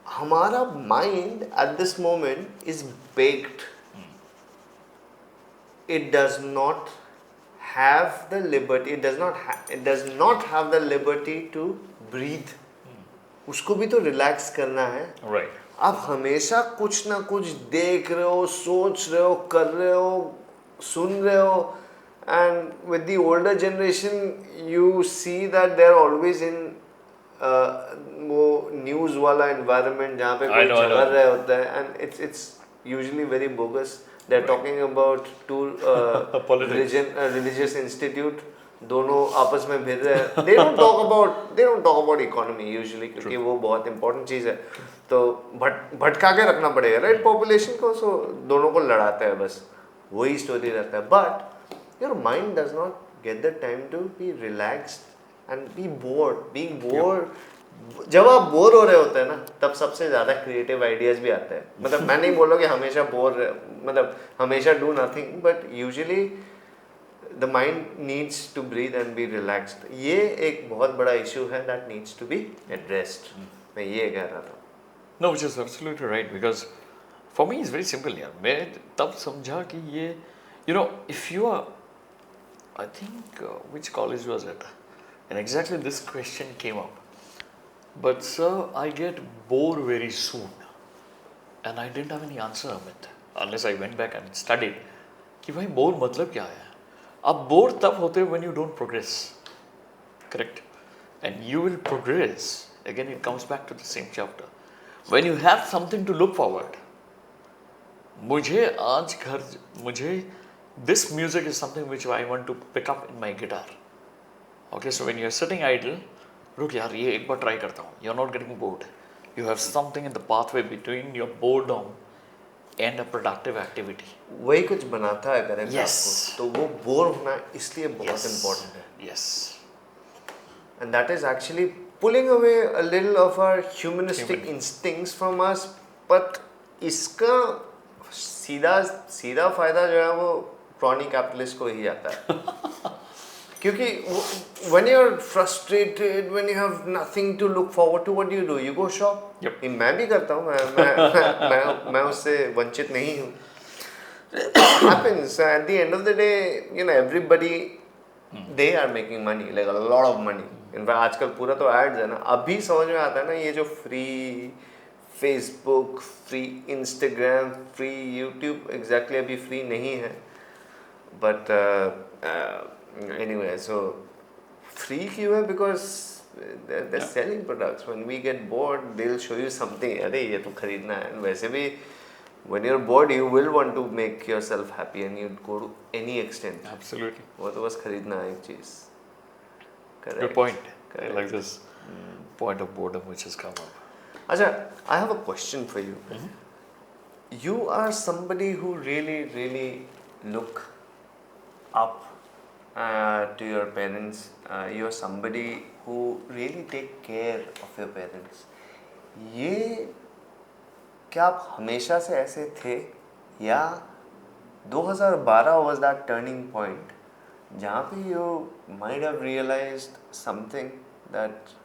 B: हमारा mind at this moment is baked. It does not have the liberty, it does not have the liberty to breathe. उसको भी तो रिलैक्स करना है.
A: राइट.
B: आप हमेशा कुछ ना कुछ देख रहे हो, सोच रहे हो, कर रहे हो, सुन रहे हो. And with the older generation you see that they are always in वो न्यूज़ वाला एनवायरनमेंट जहाँ पे कोई झगड़ रहे होता है. And it's usually very bogus. They are talking about two religious institute. दोनों आपस में भिड़ रहे हैं. They don't talk about economy usually, क्योंकि वो बहुत इंपॉर्टेंट चीज़ है. तो भटका के रखना पड़ेगा राइट पॉपुलेशन को. सो दोनों को लड़ाते हैं, बस वही स्टोरी रहता है. But your mind does not get the time to be relaxed and be bored. Being bored, जब आप बोर हो रहे होते हैं ना, तब सबसे ज़्यादा क्रिएटिव आइडियाज़ भी आते हैं. मतलब मैं नहीं बोल रहा कि हमेशा मतलब हमेशा do nothing, but usually the mind needs to breathe and be relaxed. ये एक बहुत बड़ा इशू है that needs to be addressed. मैं ये कह रहा था.
A: No, which is absolutely right, because for me it's very simple यार. मैं तब समझा कि ये if you are, I think which college was it, and exactly this question came up. But sir, I get bored very soon, and I didn't have any answer of it unless I went back and studied कि भाई bore मतलब क्या है. आप bore तब होते when you don't progress, correct? And you will progress. Again, it comes back to the same chapter. When you have something to look forward. मुझे this music is something which I want to pick up in my guitar. Okay, so when you are sitting idle, रुक यार ये एक बार try करता हूँ. You are not getting bored. You have something in the pathway between your boredom and a productive activity.
B: वही कुछ बनाता है करेक्ट.
A: Yes.
B: आपको तो वो बोर होना इसलिए बहुत इम्पोर्टेंट है.
A: Yes.
B: And that is actually pulling away a little of our humanistic instincts from us. But इसका सीधा फायदा जो है वो क्रॉनिक कैपिटलिस्ट को ही आता है. क्योंकि when you are frustrated, when you have nothing to look forward to, what do? You go shop.
A: Yep.
B: मैं भी करता हूँ. मैं उससे वंचित नहीं हूँ. Happens at the end of the day, everybody they are making money, like a lot of money. In fact, आजकल पूरा तो एड्स है ना. अभी समझ में आता है ना ये जो free Facebook, free Instagram, free YouTube exactly अभी फ्री नहीं है. बट anyway, so free क्यों है? Because they're selling products. When we get bored, they'll show you something. अरे ये तो खरीदना है. And वैसे भी when you're bored, you will want to make yourself happy and you'd go to any extent.
A: Absolutely.
B: वो तो बस खरीदना है एक चीज़. Correct.
A: Good point.
B: Correct.
A: I like this point of boredom which has come up.
B: Acha, I have a question for you. You are somebody who really look up to your parents. You are somebody who really take care of your parents. ये क्या आप हमेशा से ऐसे थे या 2012 was that turning point जहाँ पे you might have realized something that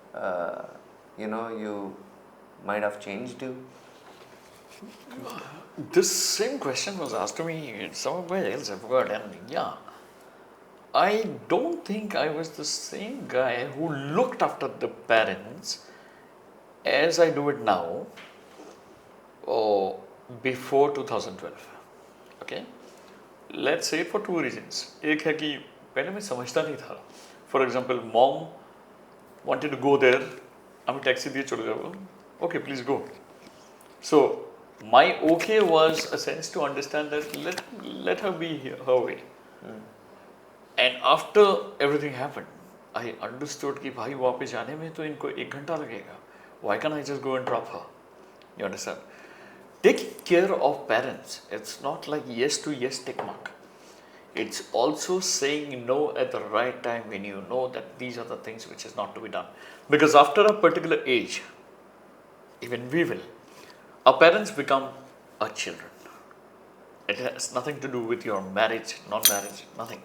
B: you might have changed you?
A: This same question was asked to me somewhere else, I forgot. And yeah, I don't think I was the same guy who looked after the parents as I do it now or before 2012. Okay? Let's say for two reasons. एक है कि पहले मैं समझता नहीं था. For example, mom wanted to go there. हमें taxi दिए चले जाओ. Okay, please go. So my okay was a sense to understand that let her be her way. And after everything happened, I understood कि भाई वापस जाने में तो इनको 1 घंटा लगेगा. Why can't I just go and drop her? You understand? Taking care of parents, it's not like yes to yes tick mark. It's also saying no at the right time when you know that these are the things which is not to be done. Because after a particular age, even we will, our parents become our children. It has nothing to do with your marriage, non-marriage, nothing.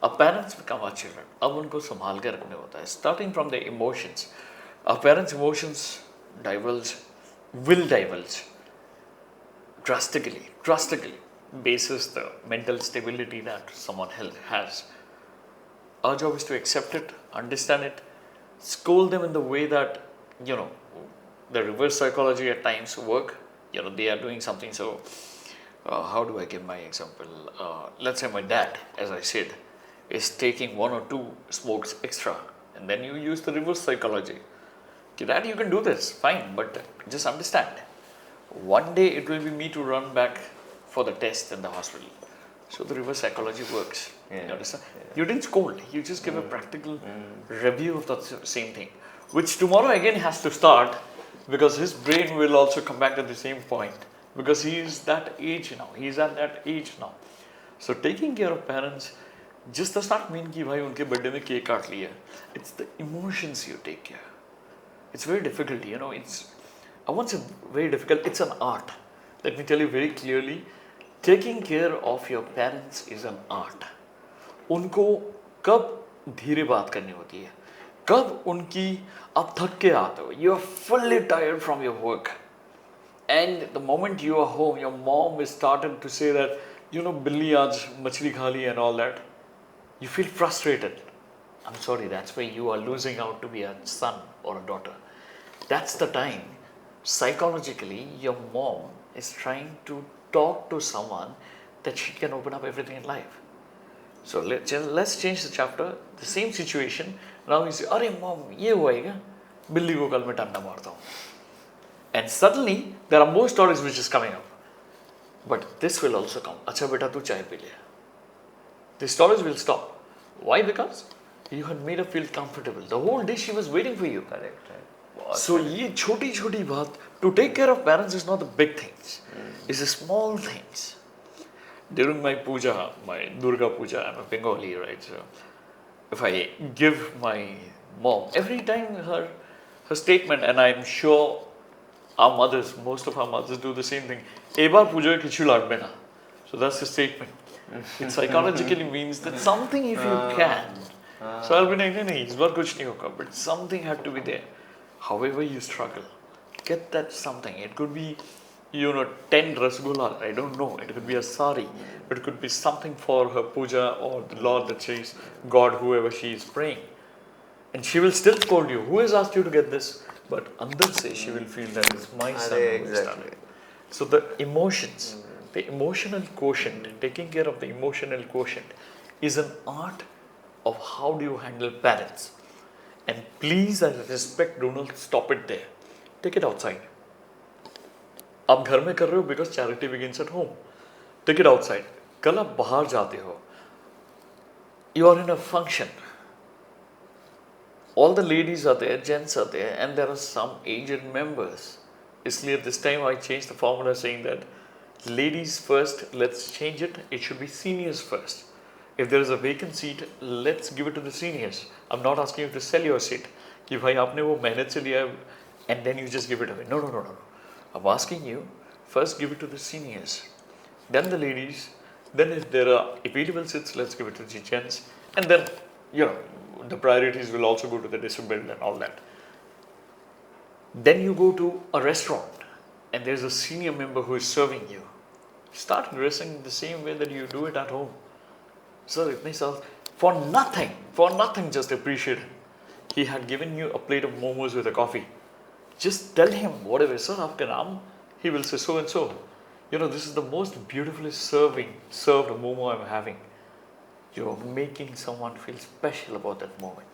A: Our parents become our children. अब उनको संभाल के रखने होता है. Starting from the emotions, our parents' emotions will divulge drastically, basis the mental stability that someone has. Our job is to accept it, understand it, scold them in the way that, the reverse psychology at times work. They are doing something. So, how do I give my example? Let's say my dad, as I said, is taking 1 or 2 smokes extra, and then you use the reverse psychology. Okay, Dad, you can do this, fine, but just understand. One day it will be me to run back for the test in the hospital. So the reverse psychology works.
B: Yeah.
A: You understand? Yeah. You didn't scold. You just give a practical review of the same thing, which tomorrow again has to start, because his brain will also come back to the same point, because he is that age now. He is at that age now. So taking care of parents just does not mean कि भाई उनके birthday में cake काट लिया. It's the emotions you take care. It's very difficult, I won't say very difficult, it's an art. Let me tell you very clearly, taking care of your parents is an art. उनको कब धीरे बात करनी होती है, कब उनकी आप थक के आते हो, you are fully tired from your work, and the moment you are home, your mom is starting to say that, बिल्ली आज मछली खा ली and all that, you feel frustrated. I'm sorry, that's why you are losing out to be a son or a daughter. That's the time, psychologically, your mom is trying to talk to someone that she can open up everything in life. So let's change the chapter. The same situation. Now you say, "Arey mom, ये हुआ है क्या? बिल्ली को कल मैं डंडा मारता हूँ." And suddenly there are more stories which is coming up. But this will also come. अच्छा बेटा तू चाय पी ले. The stories will stop. Why? Because you had made her feel comfortable. The whole day she was waiting for you.
B: Correct.
A: So ये छोटी बात, to take care of parents is not the big things. It's the small things. During my puja, my Durga puja, I'm a Bengali, right? So if I give my mom every time her statement, and I'm sure our mothers, most of our mothers do the same thing. Ebar puja kichu ladbe na. So that's the statement. It psychologically means that something if you can. So I'll be like, no, इस बार कुछ नहीं होगा, but something had to be there. However you struggle, get that something. It could be, 10 rasgulla, I don't know. It could be a sari. It could be something for her puja or the Lord that she's God, whoever she is praying. And she will still scold you. Who has asked you to get this? But under say she will feel that it's my son who has done it. So the emotions, the emotional quotient, taking care of the emotional quotient is an art of how do you handle parents. And please, I respect, do not stop it there. Take it outside. आप घर में कर रहे हो because charity begins at home. Take it outside. कल आप बाहर जाते हो. You are in a function. All the ladies are there, gents are there, and there are some aged members. इसलिए this time I changed the formula saying that ladies first, let's change it. It should be seniors first. If there is a vacant seat, let's give it to the seniors. I'm not asking you to sell your seat. कि भाई आपने वो मेहनत से लिया and then you just give it away. No. I'm asking you, first give it to the seniors, then the ladies, then if there are available seats, let's give it to the gents, and then, the priorities will also go to the disabled and all that. Then you go to a restaurant and there's a senior member who is serving you. Start dressing the same way that you do it at home. Sir, itne saal, for nothing, just appreciate him. He had given you a plate of momos with a coffee. Just tell him whatever, sir, aapka naam, he will say so and so. This is the most beautifully served momo I'm having. You're making someone feel special about that moment.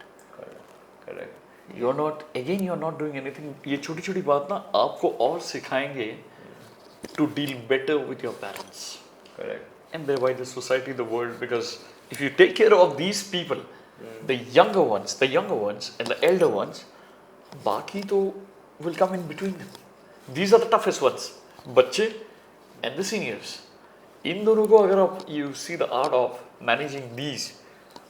B: Correct.
A: You're not doing anything. ये छोटी छोटी बात ना आपको और सिखाएंगे to deal better with your parents.
B: Correct.
A: And thereby the society, the world, because if you take care of these people, the younger ones and the elder ones, Baki to will come in between them. These are the toughest ones. Bacche and the seniors. In दोनों को अगर आप you see the art of managing these,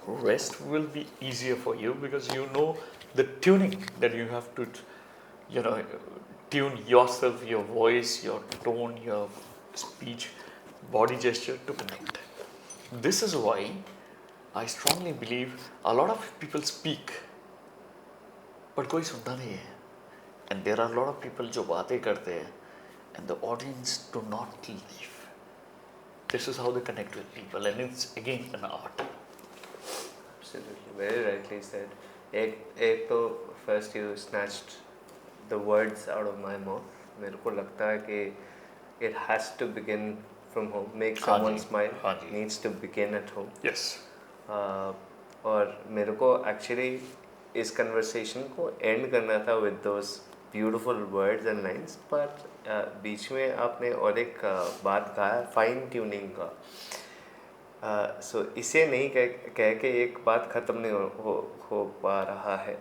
A: rest will be easier for you because you know the tuning that you have to, tune yourself, your voice, your tone, your speech, body gesture to connect. This is why I strongly believe a lot of people speak, but कोई सुनता नहीं है. And there are a lot of people जो बातें करते हैं, and the audience do not leave. This is how they connect with people, and it's again an art.
B: Absolutely, very rightly said. एक तो first you snatched the words out of my mouth. मेरे को लगता है कि it has to begin from home. Make someone smile needs to begin at home.
A: Yes.
B: और मेरे को actually इस conversation को end करना था with those beautiful words and lines, but बीच में आपने और एक बात कहा fine tuning का. So इसे नहीं कह के एक बात ख़त्म नहीं हो पा रहा है.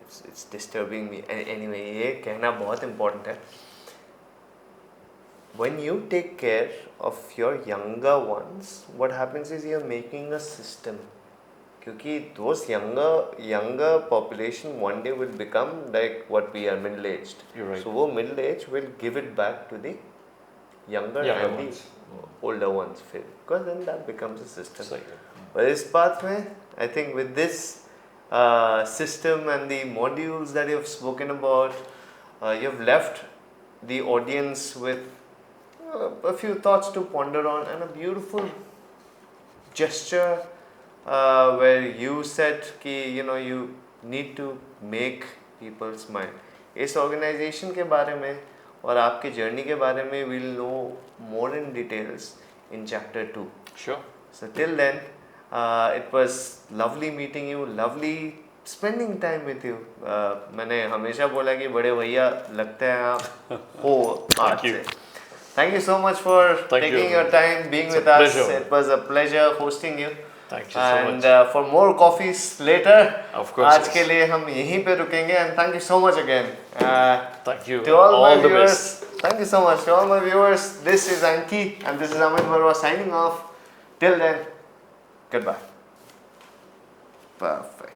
B: It's disturbing me. Anyway, ये कहना बहुत important है. When you take care of your younger ones, what happens is you're making a system. क्योंकि those younger population one day will become like what we are middle-aged.
A: You're right.
B: So वो middle-aged will give it back to the younger and
A: ones.
B: the older ones, because then that becomes a system.
A: Cycle.
B: But इस बात में, I think with this system and the modules that you've spoken about, you've left the audience with a few thoughts to ponder on and a beautiful gesture where you said कि you need to make people smile. इस organization के बारे में और आपके journey के बारे में we'll know more in details in chapter 2.
A: Sure.
B: So till then, it was lovely meeting you, lovely spending time with you. मैंने हमेशा बोला कि बड़े भैया लगते हैं आप हो आज से. Thank you so much for taking your time being with us. It was a pleasure hosting you.
A: Thank you so much.
B: And for more coffees later.
A: Of course.
B: आज के लिए हम यहीं पे रुकेंगे. And thank you so much again.
A: Thank you.
B: To all my
A: the
B: viewers.
A: best.
B: Thank you so much to all my viewers. This is Anky and this is Amit Baruah signing off. Till then, goodbye. Perfect.